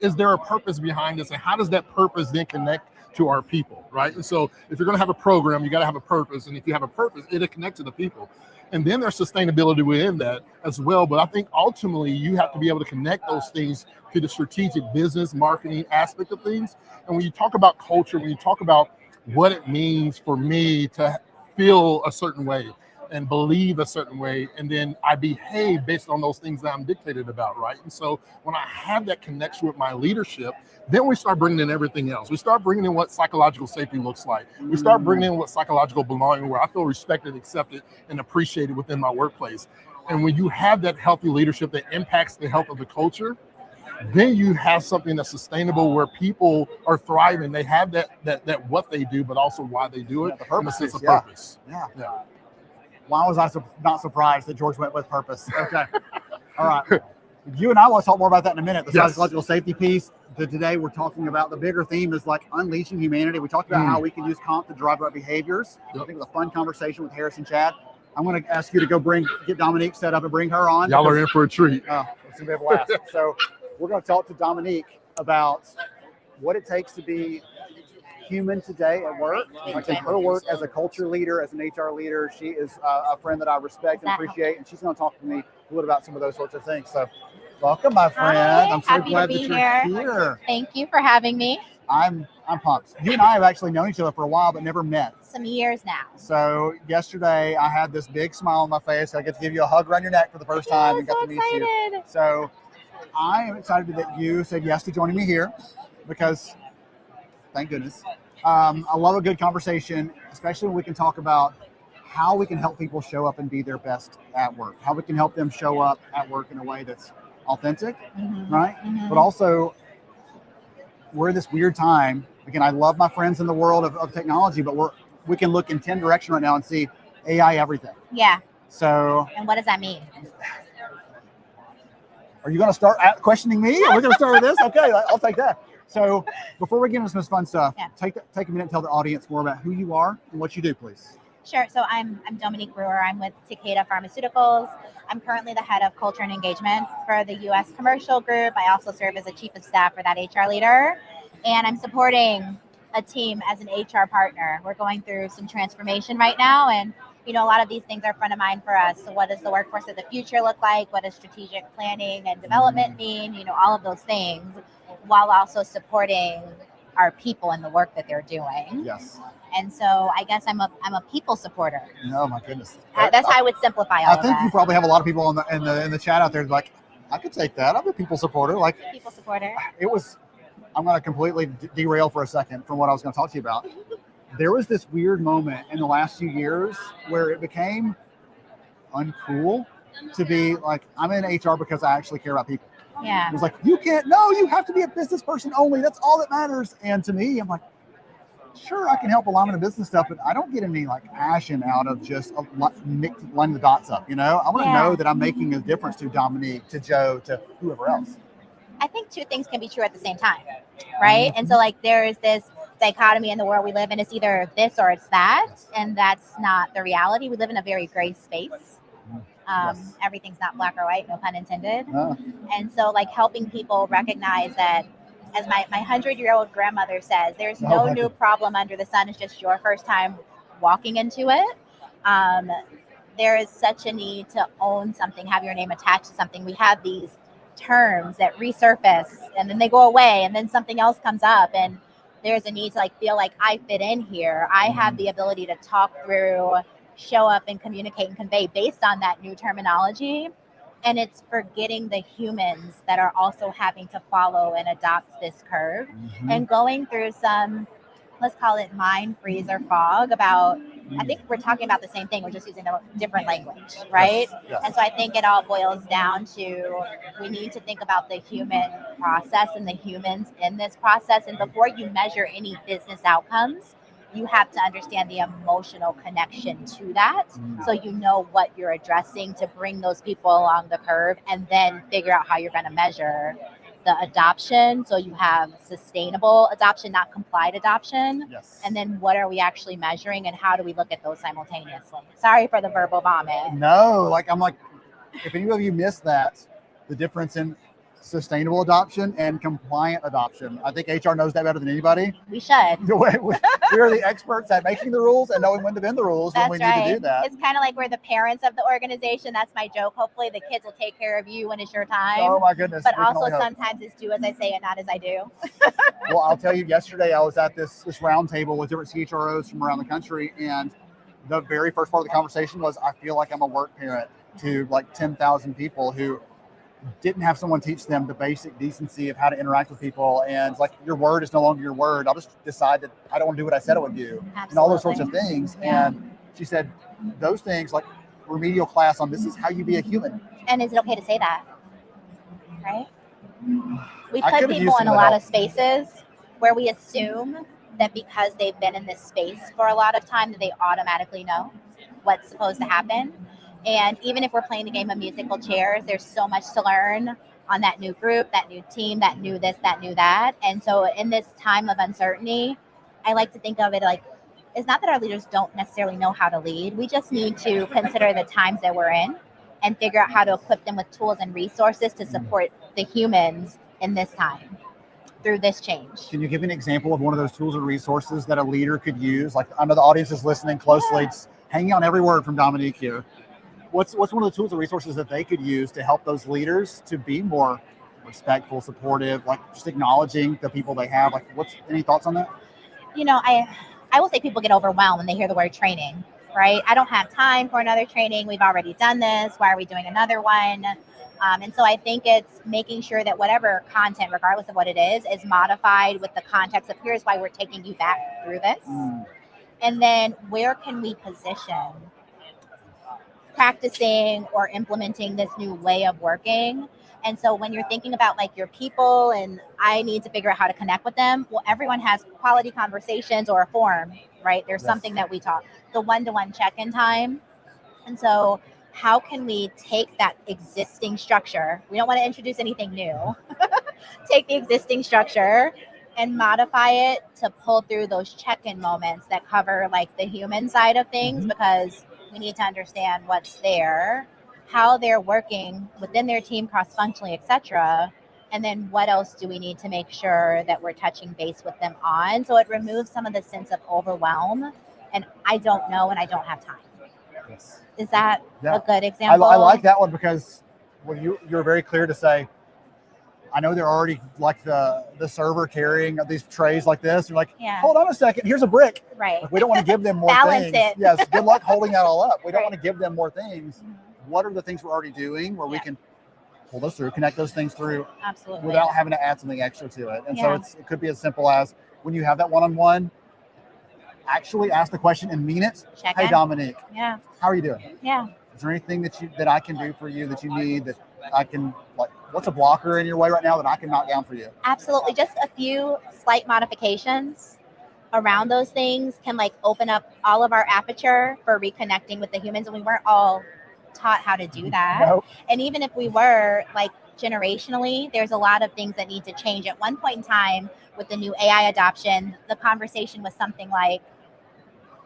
is there a purpose behind this? And how does that purpose then connect to our people, right? And so if you're going to have a program, you got to have a purpose. And if you have a purpose, it'll connect to the people. And then there's sustainability within that as well. But I think ultimately you have to be able to connect those things to the strategic business marketing aspect of things. And when you talk about culture, when you talk about what it means for me to feel a certain way and believe a certain way, and then I behave based on those things that I'm dictated about, right? And so when I have that connection with my leadership, then we start bringing in everything else. We start bringing in what psychological safety looks like. We start bringing in what psychological belonging, where I feel respected, accepted, and appreciated within my workplace. And when you have that healthy leadership that impacts the health of the culture, then you have something that's sustainable where people are thriving. They have that what they do, but also why they do it, Yeah, the purpose and a sense of piece, yeah. purpose. Yeah. Yeah. Why was I not surprised that George went with purpose? Okay. All right. You and I want to talk more about that in a minute. The Yes. psychological safety piece. Today we're talking about the bigger theme is like unleashing humanity. We talked about how we can use comp to drive our behaviors. Yep. I think it was a fun conversation with Harris and Chad. I'm going to ask you to go get Dominique set up and bring her on. Y'all are in for a treat. Oh, it's going to be a blast. So we're going to talk to Dominique about what it takes to be human today at work. I think her work as a culture leader, as an HR leader, she is a friend that I respect and appreciate, and she's going to talk to me a little about some of those sorts of things. So welcome, my friend. Hi, I'm so happy to glad be that you're here. here. Thank you for having me. I'm pumped. You and I have actually known each other for a while, but never met. Some years now. So yesterday I had this big smile on my face. I get to give you a hug around your neck for the first time and got so to meet you. excited. So I am excited that you said yes to joining me here because, thank goodness, I love a good conversation, especially when we can talk about how we can help people show up and be their best at work, how we can help them show up at work in a way that's authentic, right? But also, we're in this weird time. Again, I love my friends in the world of technology, but we can look in 10 directions right now and see AI everything. Yeah. So And what does that mean? are you going to start questioning me? Are we going to start with this? Okay, I'll take that. So before we get into some fun stuff, Yeah. take a minute and tell the audience more about who you are and what you do, please. Sure. So I'm Dominique Brewer. I'm with Takeda Pharmaceuticals. I'm currently the head of culture and engagement for the U.S. commercial group. I also serve as a chief of staff for that HR leader. And I'm supporting a team as an HR partner. We're going through some transformation right now. And, you know, a lot of these things are front of mind for us. So what does the workforce of the future look like? What does strategic planning and development mean? You know, all of those things, while also supporting our people and the work that they're doing. Yes. And so I guess I'm a people supporter. Oh my goodness. That's how I would simplify all I of think that. you probably have a lot of people in the chat out there like, I could take that. I'm a people supporter. Like People supporter. it was. I'm going to completely derail for a second from what I was going to talk to you about. There was this weird moment in the last few years where it became uncool to be like, I'm in HR because I actually care about people. Yeah. It was like, you can't, no, you have to be a business person only. That's all that matters. And to me, I'm like, sure, I can help alignment of business stuff, but I don't get any like passion out of just lining the dots up. You know, I want to know that I'm making a difference to Dominique, to Joe, to whoever else. I think two things can be true at the same time, right? And so like there's this dichotomy in the world we live in. It's either this or it's that, and that's not the reality. We live in a very gray space. Everything's not black or white, no pun intended. And so like helping people recognize that, as my 100-year-old grandmother says, there's no new problem under the sun. It's just your first time walking into it. There is such a need to own something, have your name attached to something. We have these terms that resurface and then they go away and then something else comes up, and there's a need to like feel like I fit in here. I have the ability to talk through, show up and communicate and convey based on that new terminology. And it's forgetting the humans that are also having to follow and adopt this curve and going through some, let's call it mind freeze or fog about, I think we're talking about the same thing. We're just using a different language, right? Yes. And so I think it all boils down to, we need to think about the human process and the humans in this process. And before you measure any business outcomes, you have to understand the emotional connection to that. So you know what you're addressing to bring those people along the curve, and then figure out how you're going to measure the adoption. So you have sustainable adoption, not complied adoption. Yes. And then what are we actually measuring, and how do we look at those simultaneously? Sorry for the verbal vomit. No, like I'm like, if any of you missed that, the difference in sustainable adoption and compliant adoption. I think HR knows that better than anybody. We should. We are the experts at making the rules and knowing when to bend the rules when we need to do that. It's kind of like we're the parents of the organization. That's my joke. Hopefully the kids will take care of you when it's your time. Oh my goodness. But also sometimes it's do as I say and not as I do. Well, I'll tell you, yesterday I was at this round table with different CHROs from around the country, and the very first part of the conversation was, I feel like I'm a work parent to like 10,000 people who didn't have someone teach them the basic decency of how to interact with people. And it's like, your word is no longer your word. I'll just decide that I don't want to do what I said I would do. Absolutely. And all those sorts of things. Yeah. And she said those things, like remedial class on this is how you be a human. And is it okay to say that? Right? We I put could've people used in some a lot help. of spaces where we assume that because they've been in this space for a lot of time that they automatically know what's supposed to happen. And even if we're playing the game of musical chairs, there's so much to learn on that new group, that new team, that new this, that new that. And so in this time of uncertainty, I like to think of it like, it's not that our leaders don't necessarily know how to lead. We just need to consider the times that we're in and figure out how to equip them with tools and resources to support the humans in this time through this change. Can you give me an example of one of those tools or resources that a leader could use? Like, I know the audience is listening closely, it's hanging on every word from Dominique here. What's one of the tools or resources that they could use to help those leaders to be more respectful, supportive, like just acknowledging the people they have? Like, any thoughts on that? You know, I will say people get overwhelmed when they hear the word training, right? I don't have time for another training. We've already done this. Why are we doing another one? And so I think it's making sure that whatever content, regardless of what it is modified with the context of here's why we're taking you back through this. And then where can we position practicing or implementing this new way of working? And so when you're thinking about like your people and I need to figure out how to connect with them, well, everyone has quality conversations or a forum, right? There's something that we talk, the one-to-one check-in time. And so how can we take that existing structure? We don't want to introduce anything new. Take the existing structure and modify it to pull through those check-in moments that cover like the human side of things, because we need to understand what's there, how they're working within their team cross-functionally, etc. And then what else do we need to make sure that we're touching base with them on? So it removes some of the sense of overwhelm and I don't know and I don't have time. Yes. Is that a good example? I like that one because when you're very clear to say, I know they're already like the server carrying these trays like this. You're like, hold on a second, here's a brick. Right. Like, we don't want to give them more Balance things. it. Yes, good luck holding that all up. We don't want to give them more things. What are the things we're already doing where we can pull those through, connect those things through without having to add something extra to it? And so it could be as simple as when you have that one-on-one, actually ask the question and mean it. Hey, Dominique. How are you doing? Yeah. Is there anything that I can do for you that you need that I can like what's a blocker in your way right now that I can knock down for you? Absolutely. Just a few slight modifications around those things can like open up all of our aperture for reconnecting with the humans. And we weren't all taught how to do that. Nope. And even if we were, like, generationally, there's a lot of things that need to change. At one point in time with the new AI adoption, the conversation was something like,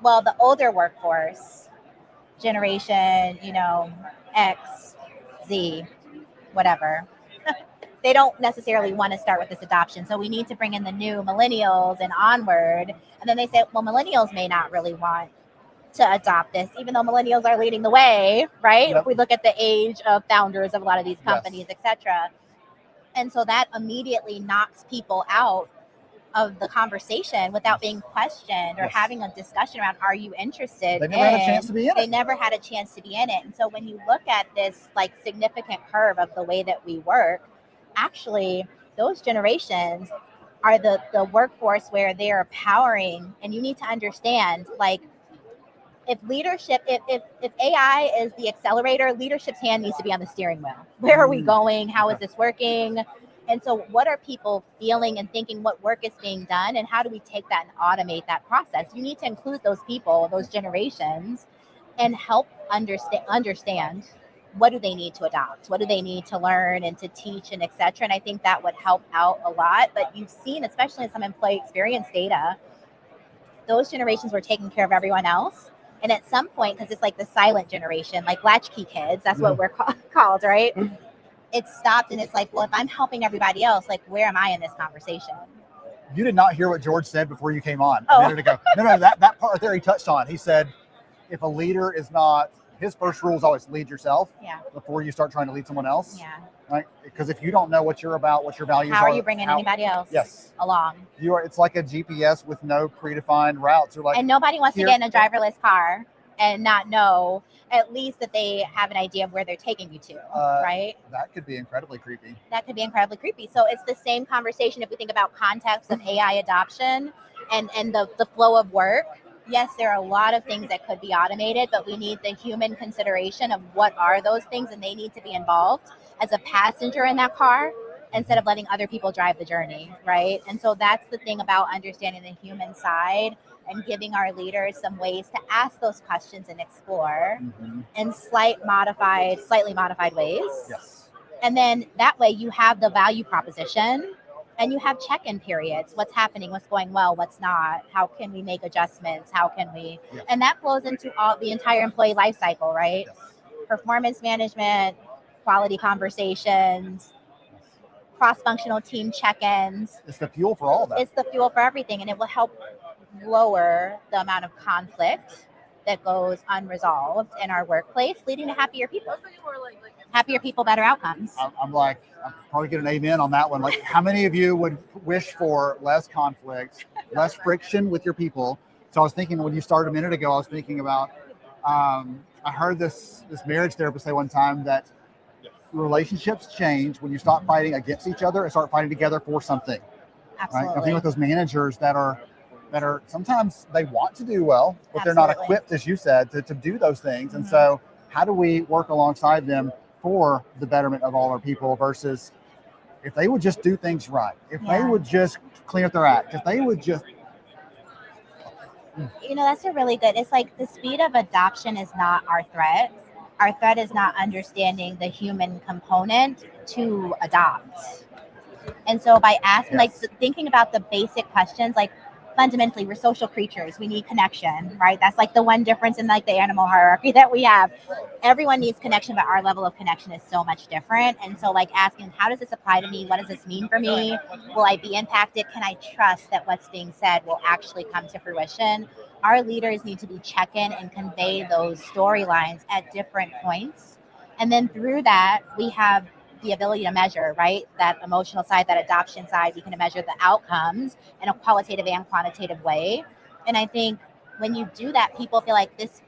well, the older workforce, generation, X, Z, whatever, they don't necessarily want to start with this adoption. So we need to bring in the new millennials and onward. And then they say, well, millennials may not really want to adopt this, even though millennials are leading the way, right? Yep. If we look at the age of founders of a lot of these companies, et cetera. And so that immediately knocks people out of the conversation without being questioned or Yes. having a discussion around, are you interested? They never had a chance to be in They it. never had a chance to be in it. And so when you look at this like significant curve of the way that we work, actually those generations are the workforce where they're powering. And you need to understand, like, if leadership, if AI is the accelerator, leadership's hand needs to be on the steering wheel. Where are we going? How is this working? And so what are people feeling and thinking? What work is being done? And how do we take that and automate that process? You need to include those people, those generations, and help understand what do they need to adopt? What do they need to learn and to teach and et cetera? And I think that would help out a lot. But you've seen, especially in some employee experience data, those generations were taking care of everyone else. And at some point, because it's like the silent generation, like latchkey kids, that's what we're called, right? It stopped and it's like, well, if I'm helping everybody else, like, where am I in this conversation? You did not hear what George said before you came on Oh. a minute ago. No, that part right there he touched on. He said, if a leader is not, his first rule is always lead yourself Yeah. before you start trying to lead someone else. Yeah. Right? Because if you don't know what you're about, what your values How are, are you bringing anybody else Yes. along? It's like a GPS with no predefined routes. You're like, And nobody wants here- to get in a driverless car and not know at least that they have an idea of where they're taking you to, right? that could be incredibly creepy. That could be incredibly creepy. So it's the same conversation if we think about context of AI adoption and the flow of work. Yes, there are a lot of things that could be automated, but we need the human consideration of what are those things, and they need to be involved as a passenger in that car instead of letting other people drive the journey, right? And so that's the thing about understanding the human side and giving our leaders some ways to ask those questions and explore in slightly modified ways. Yes. And then that way you have the value proposition and you have check-in periods. What's happening? What's going well? What's not? How can we make adjustments? How can we? Yes. And that flows into the entire employee life cycle, right? Yes. Performance management, quality conversations, cross-functional team check-ins. It's the fuel for all of that. It's the fuel for everything, and it will help lower the amount of conflict that goes unresolved in our workplace, leading to happier people. Happier people, better outcomes. I'm probably get an amen on that one. Like, how many of you would wish for less conflict, less friction with your people? So I was thinking when you started a minute ago, I was thinking about, I heard this marriage therapist say one time that relationships change when you stop fighting against each other and start fighting together for something. Absolutely. Right? I think with those managers that are sometimes they want to do well, but they're not Absolutely. equipped, as you said, to do those things. And so how do we work alongside them for the betterment of all our people versus if they would just do things right, if they Yeah. would just clean up their act, if they would just That's a really good, it's like the speed of adoption is not our threat. Our threat is not understanding the human component to adopt. And so by asking, Yes. thinking about the basic questions, like fundamentally we're social creatures. We need connection, right? That's like the one difference in like the animal hierarchy that we have. Everyone needs connection, but our level of connection is so much different. And so like asking, how does this apply to me? What does this mean for me? Will I be impacted? Can I trust that what's being said will actually come to fruition? Our leaders need to be check-in and convey those storylines at different points. And then through that, we have the ability to measure, right? That emotional side, that adoption side, we can measure the outcomes in a qualitative and quantitative way. And I think when you do that, people feel like this,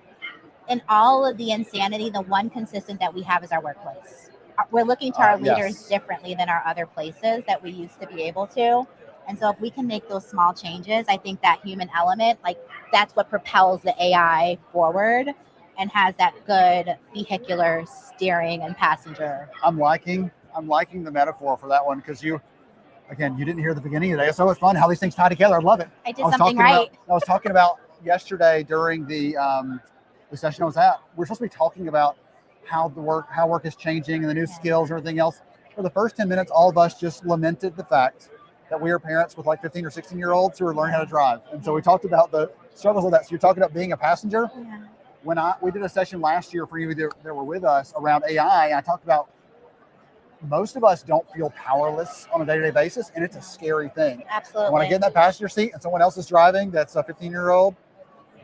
in all of the insanity, the one consistent that we have is our workplace. We're looking to our leaders Yes. differently than our other places that we used to be able to. And so if we can make those small changes, I think that human element, like that's what propels the AI forward and has that good vehicular steering and passenger. I'm liking I'm liking the metaphor for that one because you didn't hear the beginning of the day. It's so much fun how these things tie together. I love it. I did something right. I was talking about yesterday during the session I was at. We're supposed to be talking about how work is changing and the new skills and everything else. For the first 10 minutes, all of us just lamented the fact that we are parents with like 15 or 16-year-olds who are learning how to drive. And so we talked about the struggles of that. So you're talking about being a passenger. Yeah. When we did a session last year for you that were with us around AI, I talked about most of us don't feel powerless on a day-to-day basis, and it's a scary thing. Absolutely. When I get in that passenger seat and someone else is driving that's a 15-year-old,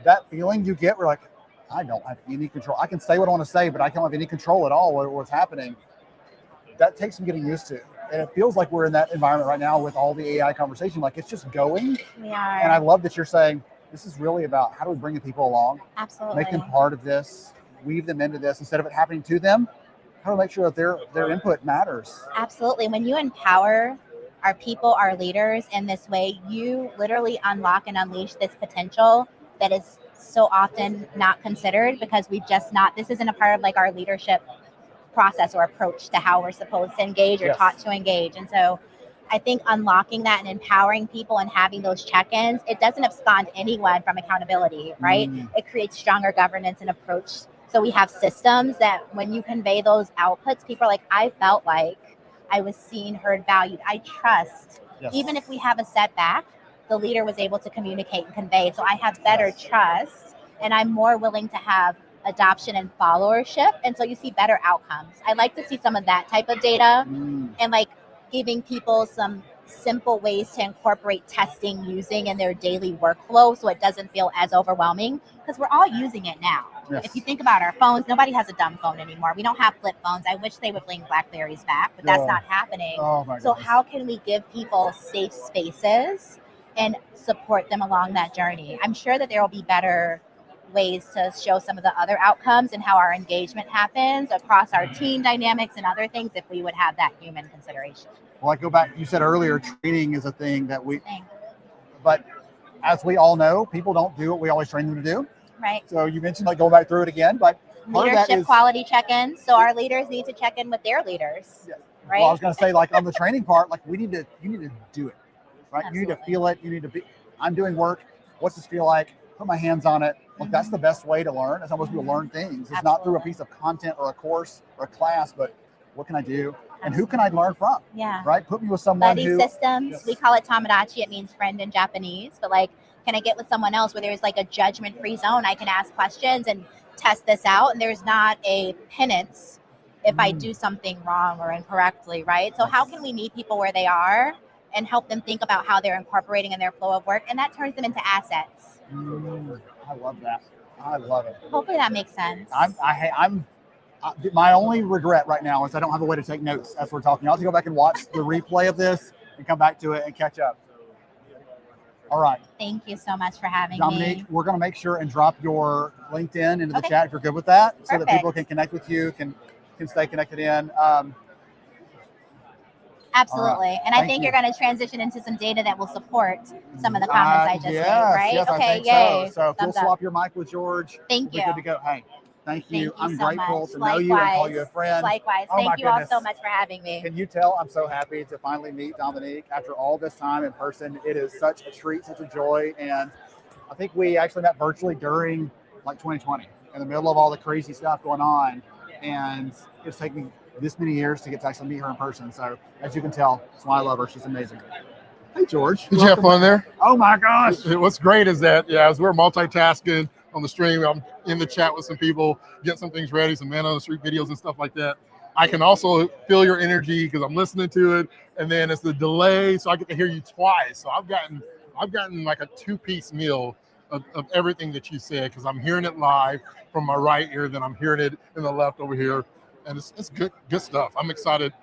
that feeling you get, we're like, I don't have any control. I can say what I want to say, but I don't have any control at all over what's happening. That takes some getting used to. And it feels like we're in that environment right now with all the AI conversation. Like, it's just going. We are. And I love that you're saying, this is really about how do we bring the people along, Absolutely. make them part of this, weave them into this instead of it happening to them. How to make sure that their input matters. Absolutely. When you empower our people, our leaders in this way, you literally unlock and unleash this potential that is so often not considered because this isn't a part of like our leadership process or approach to how we're supposed to engage or taught to engage. And so I think unlocking that and empowering people and having those check-ins, it doesn't abscond anyone from accountability, right? It creates stronger governance and approach. So we have systems that when you convey those outputs, people are like, I felt like I was seen, heard, valued. I trust. Even if we have a setback, the leader was able to communicate and convey. So I have better trust and I'm more willing to have adoption and followership. And so you see better outcomes. I like to see some of that type of data and like giving people some simple ways to incorporate testing using in their daily workflow so it doesn't feel as overwhelming because we're all using it now. If you think about our phones, nobody has a dumb phone anymore. We don't have flip phones. I wish they would bring BlackBerries back, but that's not happening. So how can we give people safe spaces and support them along that journey? I'm sure that there will be better ways to show some of the other outcomes and how our engagement happens across our team dynamics and other things if we would have that human consideration. Well, I go back, you said earlier, training is a thing that but as we all know, people don't do what we always train them to do. Right. So you mentioned like going back through it again, but leadership quality check-ins. So our leaders need to check in with their leaders. Right. Well, I was going to say, like on the training part, like you need to do it, right? Absolutely. You need to feel it. You need to be. I'm doing work. What's this feel like? Put my hands on it. Like that's the best way to learn. It's almost to learn things. It's not through a piece of content or a course or a class, but what can I do and who can I learn from? Right. Put me with someone buddy systems. We call it Tomodachi. It means friend in Japanese, but like, can I get with someone else where there's like a judgment-free zone? I can ask questions and test this out. And there's not a penance if I do something wrong or incorrectly, right? So how can we meet people where they are and help them think about how they're incorporating in their flow of work? And that turns them into assets. I love that. I love it. Hopefully that makes sense. My only regret right now is I don't have a way to take notes as we're talking. I'll have to go back and watch the replay of this and come back to it and catch up. All right. Thank you so much for having me. Dominique, we're going to make sure and drop your LinkedIn into the chat if you're good with that, so that people can connect with you, can stay connected in. Absolutely. Right. And I think you're going to transition into some data that will support some of the comments I just made, right? Yes, okay, yay. So if you'll swap your mic with George, thank you. Good to go. Hey, thank you. I'm so grateful much. to know you and call you a friend. Likewise. Thank you all so much for having me. Can you tell I'm so happy to finally meet Dominique after all this time in person? It is such a treat, such a joy. And I think we actually met virtually during like 2020 in the middle of all the crazy stuff going on. And it's taken me this many years to get to actually meet her in person. So as you can tell, that's why I love her. She's amazing. Hey, George. Did you have fun there? Oh my gosh. What's great is that, as we're multitasking on the stream, I'm in the chat with some people, getting some things ready, some man on the street videos and stuff like that. I can also feel your energy because I'm listening to it. And then it's the delay, so I get to hear you twice. So I've gotten like a two-piece meal of everything that you said, because I'm hearing it live from my right ear, then I'm hearing it in the left over here. And it's good stuff. I'm excited.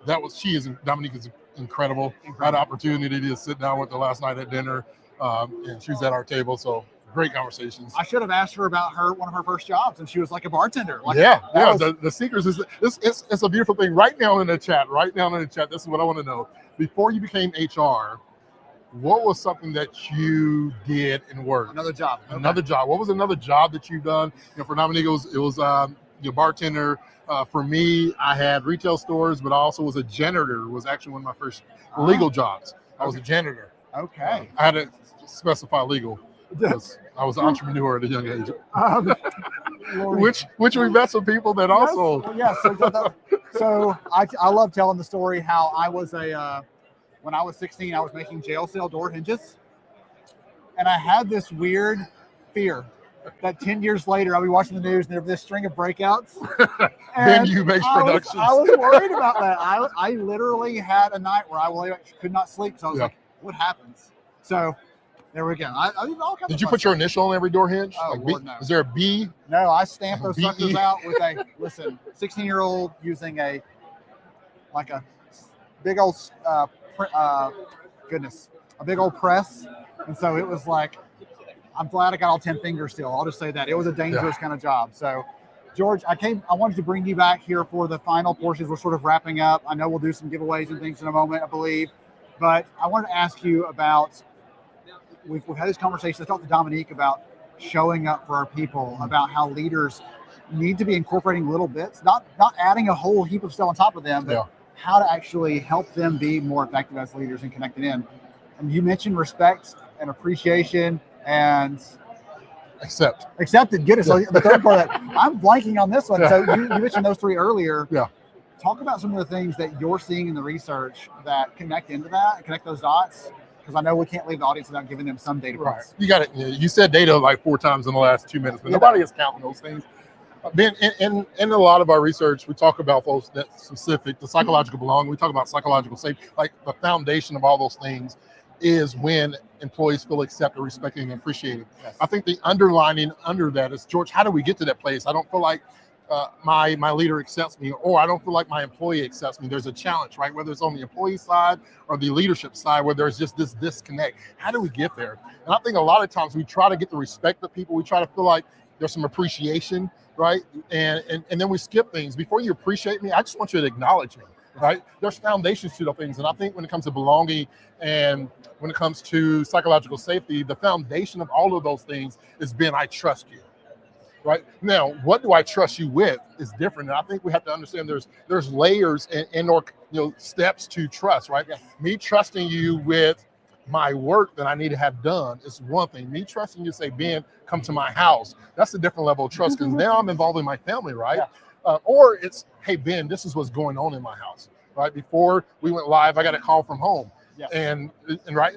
Dominique is incredible. I had an opportunity to sit down with her last night at dinner, and she was at our table. So great conversations. I should have asked her about one of her first jobs, and she was like a bartender. Like, the secrets is it's a beautiful thing. Right now in the chat, this is what I want to know. Before you became HR, what was something that you did in work? Another job. Another job. What was another job that you've done? For Dominique, it was your bartender. For me, I had retail stores, but I also was a janitor. Was actually one of my first legal jobs. I was a janitor. Okay. I had to specify legal because I was an entrepreneur at a young age. Which we met some people that also. Yes. So I love telling the story how I was when I was 16, I was making jail cell door hinges, and I had this weird fear that 10 years later I'll be watching the news and there'll be this string of breakouts. Then you make productions. I was worried about that. I literally had a night where I could not sleep. So I was like, what happens? So there we go. Did you put your initial on every door hinge? Oh, like Lord, no. Is there a B? No, I stamped those B-E? suckers out with 16-year-old using a big old, a big old press. And so it was like, I'm glad I got all 10 fingers still. I'll just say that. It was a dangerous kind of job. So, George, I wanted to bring you back here for the final portions. We're sort of wrapping up. I know we'll do some giveaways and things in a moment, I believe. But I wanted to ask you about, we've had this conversation. I talked to Dominique about showing up for our people, about how leaders need to be incorporating little bits, not adding a whole heap of stuff on top of them, but how to actually help them be more effective as leaders and connected in. And you mentioned respect and appreciation and accepted. Goodness. So the third part of that, I'm blanking on this one. So you mentioned those three earlier. Yeah. Talk about some of the things that you're seeing in the research that connect into that and connect those dots. Because I know we can't leave the audience without giving them some data points. You got it. You said data like 4 times in the last 2 minutes, but nobody is counting those things. Ben, in a lot of our research, we talk about folks that specific, the psychological belonging. We talk about psychological safety, like the foundation of all those things is when employees feel accepted, respected, and appreciated. Yes. I think the underlining under that is, George, how do we get to that place? I don't feel like my leader accepts me, or I don't feel like my employee accepts me. There's a challenge, right? Whether it's on the employee side or the leadership side, where there's just this disconnect. How do we get there? And I think a lot of times we try to get the respect of people. We try to feel like there's some appreciation, right? And then we skip things. Before you appreciate me, I just want you to acknowledge me, right? There's foundations to the things. And I think when it comes to belonging and when it comes to psychological safety, the foundation of all of those things is being, I trust you. Right now, what do I trust you with is different, and I think we have to understand there's layers and or steps to trust. Right, me trusting you with my work that I need to have done is one thing. Me trusting you, say, Ben, come to my house. That's a different level of trust because now I'm involving my family, right? Or it's, hey, Ben, this is what's going on in my house. Right before we went live, I got a call from home, and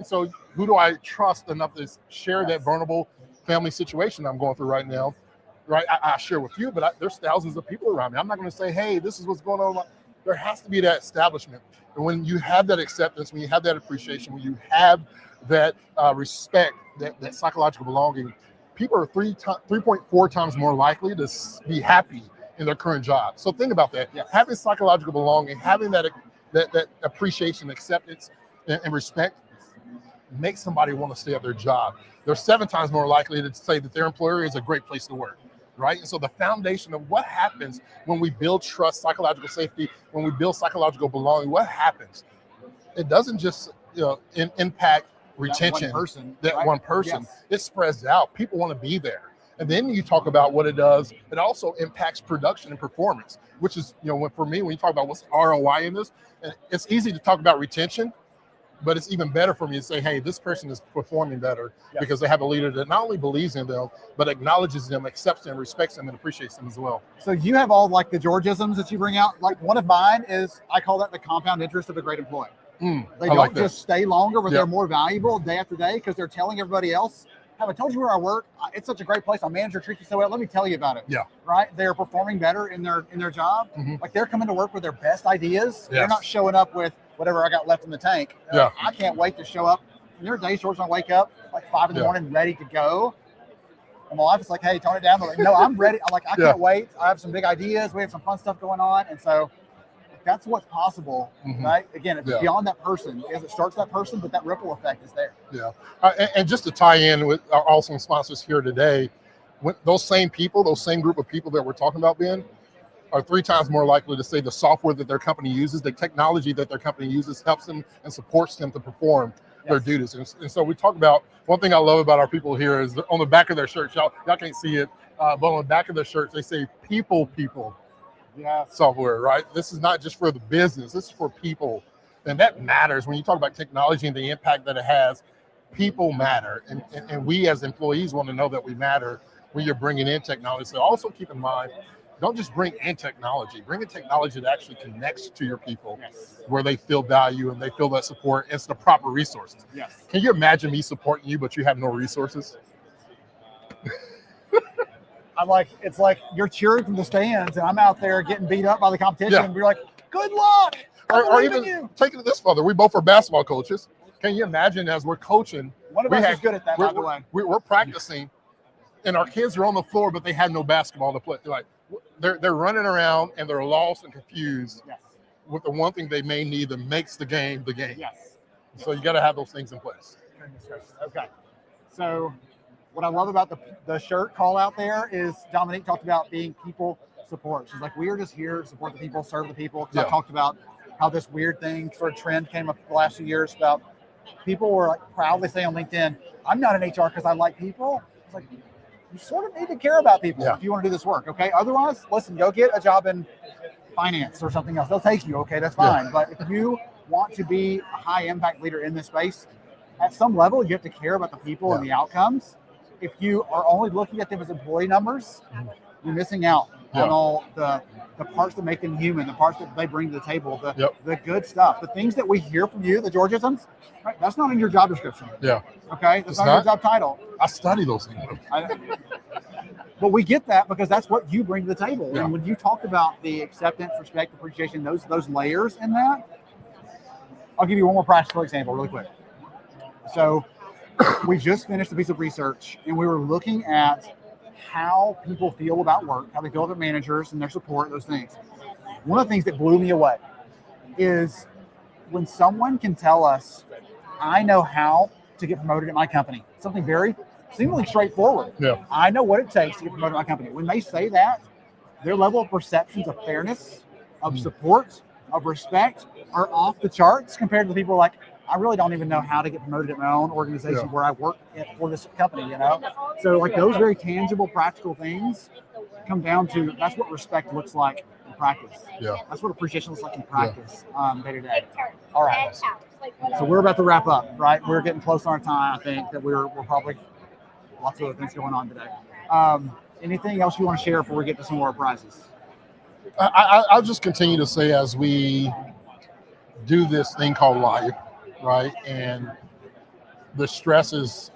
so who do I trust enough to share that vulnerable family situation I'm going through right now? Right, I share with you, but there's thousands of people around me. I'm not going to say, hey, this is what's going on. There has to be that establishment. And when you have that acceptance, when you have that appreciation, when you have that respect, that psychological belonging, people are 3.4 times more likely to be happy in their current job. So think about that. Having psychological belonging, having that appreciation, acceptance, and respect makes somebody want to stay at their job. They're 7 times more likely to say that their employer is a great place to work. Right. And so the foundation of what happens when we build trust, psychological safety, when we build psychological belonging, what happens? It doesn't just impact retention, that one person. It spreads out. People want to be there. And then you talk about what it does. It also impacts production and performance, which is, for me, when you talk about what's ROI in this, it's easy to talk about retention, but it's even better for me to say, hey, this person is performing better because they have a leader that not only believes in them, but acknowledges them, accepts them, respects them, and appreciates them as well. So you have all like the Georgisms that you bring out. Like one of mine is, I call that the compound interest of a great employee. They don't just stay longer, but they're more valuable day after day because they're telling everybody else, have I told you where I work? It's such a great place. Our manager treats you so well. Let me tell you about it. Right? They're performing better in their job. Like they're coming to work with their best ideas. They're not showing up with whatever I got left in the tank. I can't wait to show up. And there are days, George, I wake up like 5 in the morning, ready to go. And my wife is like, hey, tone it down. They're like, no, I'm ready. I'm like, I can't wait. I have some big ideas. We have some fun stuff going on. And so that's what's possible, right? Again, it's beyond that person. It starts that person, but that ripple effect is there. And just to tie in with our awesome sponsors here today, those same people, those same group of people that we're talking about, Ben, are 3 times more likely to say the software that their company uses, the technology that their company uses helps them and supports them to perform their duties. And so we talk about, one thing I love about our people here is on the back of their shirts, y'all can't see it, but on the back of their shirts, they say people. Yeah. Software, right? This is not just for the business, this is for people. And that matters when you talk about technology and the impact that it has. People matter. And we as employees want to know that we matter when you're bringing in technology. So also keep in mind, don't just bring in technology, bring in technology that actually connects to your people, where they feel value and they feel that support. It's the proper resources. Yes. Can you imagine me supporting you, but you have no resources? It's like you're cheering from the stands, and I'm out there getting beat up by the competition, and you're like, good luck. Or even taking it this further, we both are basketball coaches. Can you imagine as we're coaching? One of us is good at that, by the way. We're practicing, and our kids are on the floor, but they have no basketball to play. They're running around, and they're lost and confused with the one thing they may need that makes the game the game. Yes. So you got to have those things in place. Okay. So what I love about the shirt call out there is Dominique talked about being people support. She's like, we are just here to support the people, serve the people. I talked about how this weird thing sort of trend came up the last few years about people were like proudly saying on LinkedIn, I'm not in HR because I like people. It's like, you sort of need to care about people if you want to do this work, okay? Otherwise, listen, go get a job in finance or something else. They'll take you, okay? That's fine. But if you want to be a high impact leader in this space, at some level, you have to care about the people and the outcomes. If you are only looking at them as employee numbers, you're missing out on all the parts that make them human, the parts that they bring to the table, the good stuff, the things that we hear from you, the Georgisms, right? That's not in your job description. Yeah. Okay? That's not in your job title. I study those things. But we get that because that's what you bring to the table. And when you talk about the acceptance, respect, appreciation, those layers in that, I'll give you one more practical example really quick. So we just finished a piece of research, and we were looking at how people feel about work, how they feel about managers and their support, those things. One of the things that blew me away is when someone can tell us, I know how to get promoted at my company, something very seemingly straightforward. Yeah. I know what it takes to get promoted at my company. When they say that, their level of perceptions of fairness, of support, of respect are off the charts compared to the people like, I really don't even know how to get promoted at my own organization where I work for this company, you know? So like those very tangible, practical things come down to, that's what respect looks like in practice. Yeah. That's what appreciation looks like in practice day to day. All right. So we're about to wrap up, right? We're getting close on our time. I think that we're probably lots of other things going on today. Anything else you want to share before we get to some more prizes? I'll just continue to say, as we do this thing called life, right? And the stress is,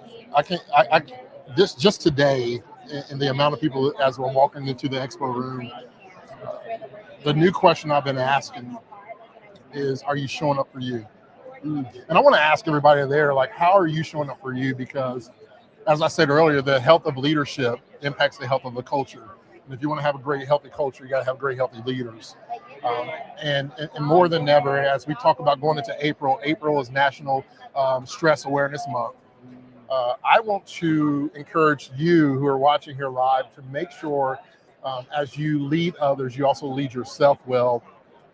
just today, and the amount of people as we're walking into the expo room, the new question I've been asking is, are you showing up for you? And I want to ask everybody there, like, how are you showing up for you? Because as I said earlier, the health of leadership impacts the health of the culture. And if you want to have a great, healthy culture, you got to have great, healthy leaders. And more than ever, as we talk about going into April is National Stress Awareness Month. I want to encourage you who are watching here live to make sure as you lead others, you also lead yourself well.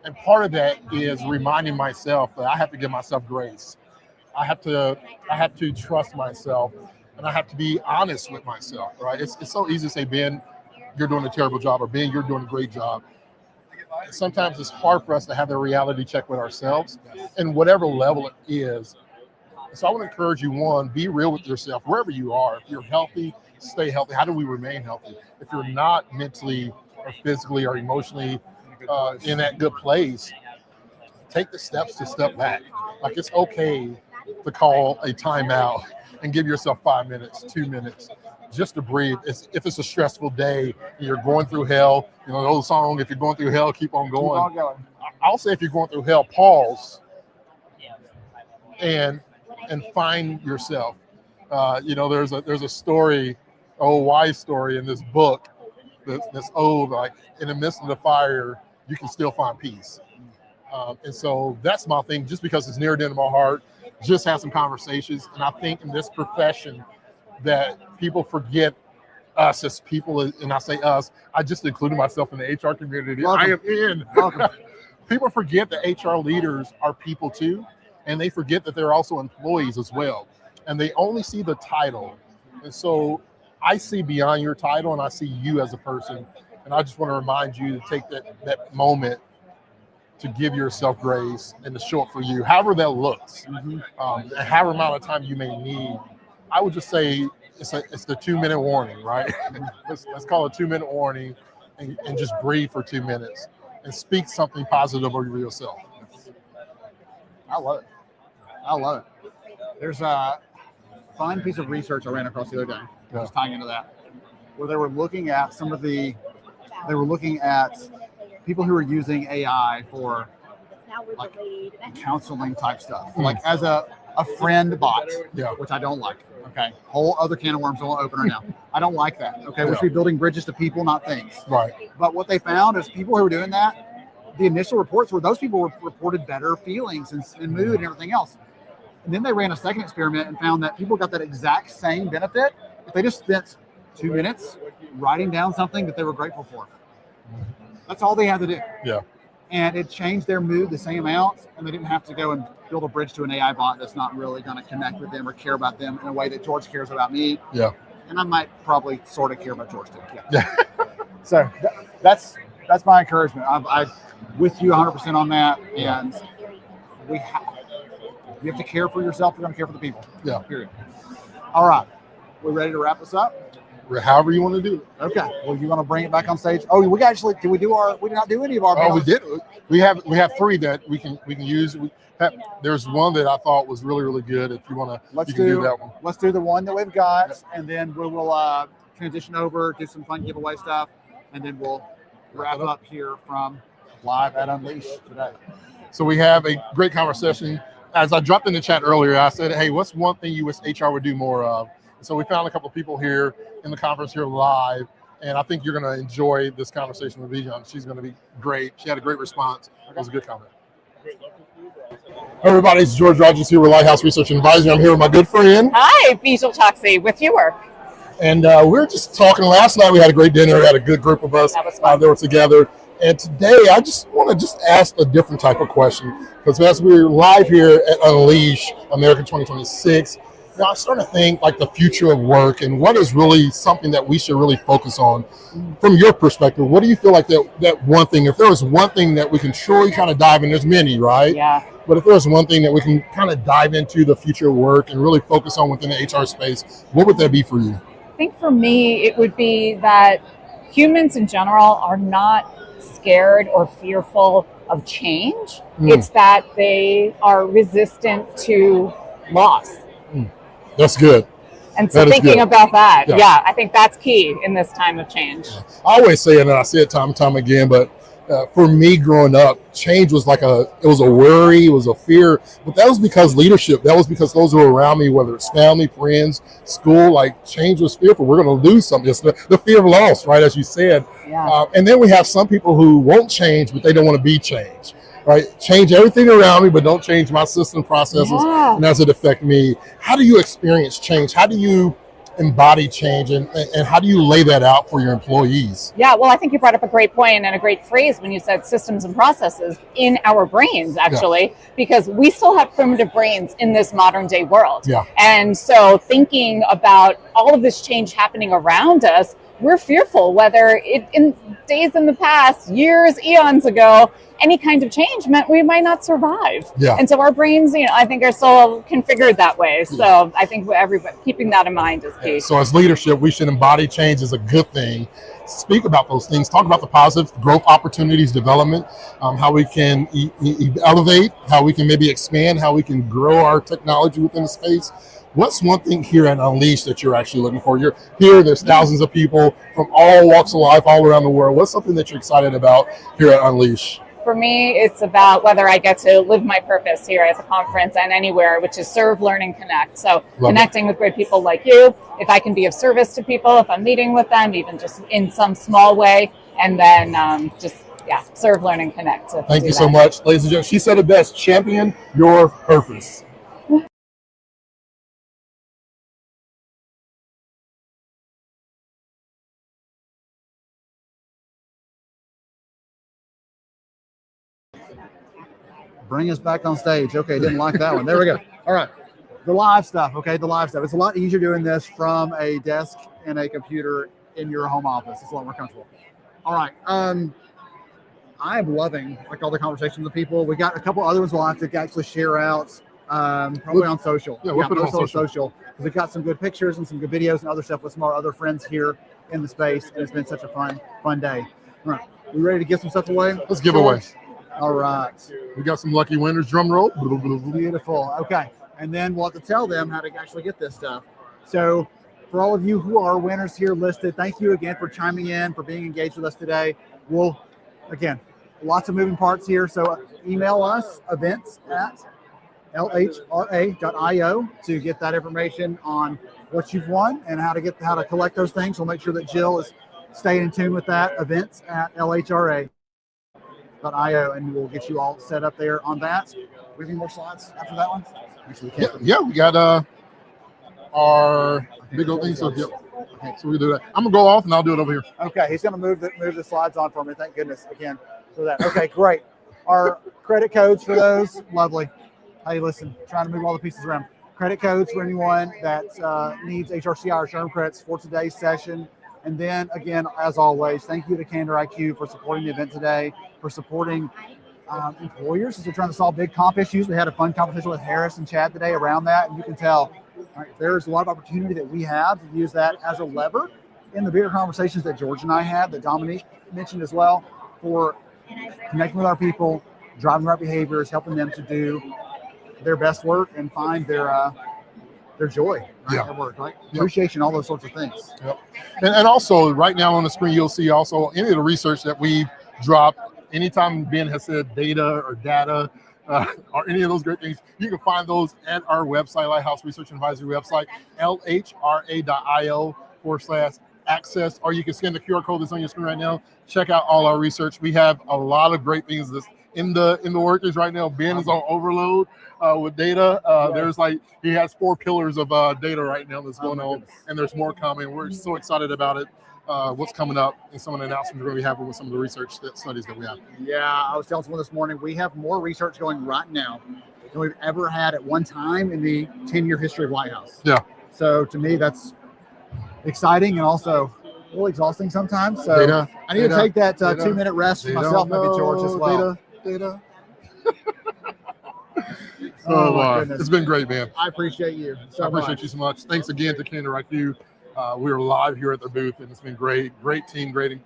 And part of that is reminding myself that I have to give myself grace. I have to trust myself, and I have to be honest with myself, right? It's so easy to say, Ben, you're doing a terrible job, or Ben, you're doing a great job. Sometimes it's hard for us to have the reality check with ourselves, and whatever level it is. So I want to encourage you, one, be real with yourself wherever you are. If you're healthy, stay healthy. How do we remain healthy? If you're not mentally or physically or emotionally in that good place, take the steps to step back. Like, it's okay to call a timeout and give yourself 5 minutes, 2 minutes, just to breathe. If it's a stressful day and you're going through hell, you know the old song, if you're going through hell, keep on going. Keep on going. I'll say if you're going through hell, pause and find yourself. There's a story, old wise story in this book that's old, like, in the midst of the fire, you can still find peace. And so that's my thing, just because it's near and dear to my heart, just have some conversations. And I think in this profession that people forget us as people, and I say us, I just included myself in the HR community. Welcome. I am in. Welcome. People forget that HR leaders are people too. and they forget that they're also employees as well, and they only see the title. And so I see beyond your title, and I see you as a person, and I just want to remind you to take that moment to give yourself grace and to show up for you, however that looks, and however amount of time you may need. I would just say it's the 2-minute warning, right? let's call it 2-minute warning, and just breathe for 2 minutes and speak something positive over yourself. I love it. I love it. There's a fun piece of research I ran across the other day, just tying into that, where they were looking at people who are using AI for like counseling type stuff, like as a friend bot, which I don't like. Okay, whole other can of worms I won't open right now. I don't like that. Okay, we should be building bridges to people, not things. Right. But what they found is people who were doing that, the initial reports were those people reported better feelings and mood and everything else. And then they ran a second experiment and found that people got that exact same benefit if they just spent 2 minutes writing down something that they were grateful for. That's all they had to do. Yeah. And it changed their mood the same amount, and they didn't have to go and build a bridge to an AI bot that's not really going to connect with them or care about them in a way that George cares about me. Yeah. And I might probably sort of care about George too. Yeah. So that's my encouragement. I'm with you 100% on that. And you have to care for yourself. You're going to care for the people. Yeah. Period. All right. We ready to wrap this up? However you want to do it. Okay. Well, you want to bring it back on stage? Oh, we did not do any of our. Oh, we did. We have 3 that we can use. There's one that I thought was really, really good. If you want to, you can do that one. Let's do the one that we've got, and then we will transition over, do some fun giveaway stuff, and then we'll wrap up here from live at Unleash today. So we have a great conversation. As I dropped in the chat earlier, I said, hey, what's one thing you wish HR would do more of? So we found a couple of people here in the conference here live, and I think you're going to enjoy this conversation with Bijan. She's going to be great. She had a great response. It was a good comment. Everybody, it's George Rogers here with Lighthouse Research Advisory. I'm here with my good friend. Hi, Bijal Choksi with your. And we were just talking last night. We had a great dinner. We had a good group of us that were together. And today, I just want to ask a different type of question. Because as we're live here at Unleash America 2026, I'm starting to think like the future of work and what is really something that we should really focus on. From your perspective, what do you feel like that one thing, if there was one thing that we can truly kind of dive in, there's many, right? Yeah. But if there's one thing that we can kind of dive into the future of work and really focus on within the HR space, what would that be for you? I think for me, it would be that humans in general are not scared or fearful of change. It's that they are resistant to loss. That's good. And so thinking about that, I think that's key in this time of change. I always say it, and I say it time and time again, but for me growing up, change was it was a worry, it was a fear, but that was because leadership, that was because those who were around me, whether it's family, friends, school, like change was fearful. We're going to lose something. It's the fear of loss, right, as you said. Yeah. And then we have some people who won't change, but they don't want to be changed. Right, change everything around me, but don't change my system processes, and as it affect me. How do you experience change? How do you embody change, and how do you lay that out for your employees? Yeah, well, I think you brought up a great point and a great phrase when you said systems and processes in our brains, actually, because we still have primitive brains in this modern day world. Yeah. And so thinking about all of this change happening around us, we're fearful whether in days in the past, years, eons ago, any kind of change meant we might not survive. Yeah. And so our brains, I think are still configured that way. So I think everybody keeping that in mind is key. So as leadership, we should embody change as a good thing. Speak about those things. Talk about the positive growth opportunities, development, how we can elevate, how we can maybe expand, how we can grow our technology within the space. What's one thing here at Unleash that you're actually looking for? You're here, there's thousands of people from all walks of life all around the world. What's something that you're excited about here at Unleash? For me, it's about whether I get to live my purpose here at the conference and anywhere, which is serve, learn, and connect. So connecting with great people like you, if I can be of service to people, if I'm meeting with them, even just in some small way, and then serve, learn, and connect. So thank you so much, ladies and gentlemen. She said it best, champion your purpose. Bring us back on stage. Okay, didn't like that one. There we go. All right. The live stuff. Okay, the live stuff. It's a lot easier doing this from a desk and a computer in your home office. It's a lot more comfortable. All right. I'm loving like all the conversations with people. We got a couple other ones we'll have to actually share out probably on social. Yeah, we'll put it on social. Because we've got some good pictures and some good videos and other stuff with some of our other friends here in the space. And it's been such a fun day. All right. We ready to give some stuff away? Let's give away. All right. We got some lucky winners. Drum roll. Beautiful. Okay. And then we'll have to tell them how to actually get this stuff. So for all of you who are winners here listed, thank you again for chiming in, for being engaged with us today. We'll, again, lots of moving parts here. So email us, events@lhra.io, to get that information on what you've won and how to collect those things. We'll make sure that Jill is staying in tune with that, events@lhra.io, and we'll get you all set up there on that. We have any more slides after that one? Actually, we got our big old thing. So, okay, so we do that. I'm gonna go off and I'll do it over here. Okay, he's gonna move the slides on for me. Thank goodness again for that. Okay, great. Our credit codes for those, lovely. Hey, listen, trying to move all the pieces around. Credit codes for anyone that needs HRCI or SHRM credits for today's session. And then again, as always, thank you to Candor IQ for supporting the event today, for supporting employers as they're trying to solve big comp issues. We had a fun conversation with Harris and Chad today around that, and you can tell there's a lot of opportunity that we have to use that as a lever in the bigger conversations that George and I had, that Dominique mentioned as well, for connecting with our people, driving the right behaviors, helping them to do their best work and find their joy, right? At work, right? Appreciation, all those sorts of things. Yep. And also, right now on the screen, you'll see also any of the research that we drop. Anytime Ben has said data or or any of those great things, you can find those at our website, Lighthouse Research Advisory website, lhra.io/access, or you can scan the QR code that's on your screen right now. Check out all our research. We have a lot of great things in the workers right now. Ben is on overload with data. There's he has 4 pillars of data right now that's going on, and there's more coming. We're so excited about it. What's coming up and some of the announcements we're going to be having with some of the research studies that we have. Yeah, I was telling someone this morning, we have more research going right now than we've ever had at one time in the 10-year history of Lighthouse. Yeah. So to me, that's exciting and also a little exhausting sometimes. So I need to take that 2-minute rest for myself, maybe George as well. Data. Oh my goodness. It's been great, man. I appreciate you so I appreciate you so much. Thanks again to Candor IQ. We are live here at the booth, and it's been great. Great team, great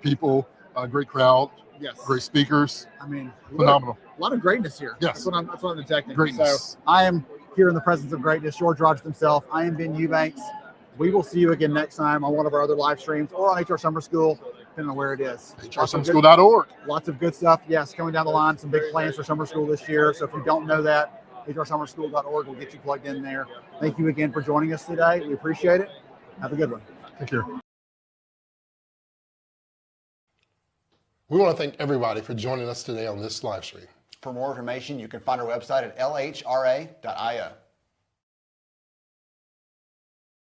people, great crowd. Yes. Great speakers. I mean, phenomenal. A lot of greatness here. Yes. That's what I'm detecting. Greatness. So I am here in the presence of greatness. George Rogers himself. I am Ben Eubanks. We will see you again next time on one of our other live streams or on HR Summer School, depending on where it is. HRSummerSchool.org. Lots of good stuff. Yes, coming down the line, some big plans for summer school this year. So if you don't know that, HRSummerSchool.org will get you plugged in there. Thank you again for joining us today. We appreciate it. Have a good one. Take care. We want to thank everybody for joining us today on this live stream. For more information, you can find our website at lhra.io.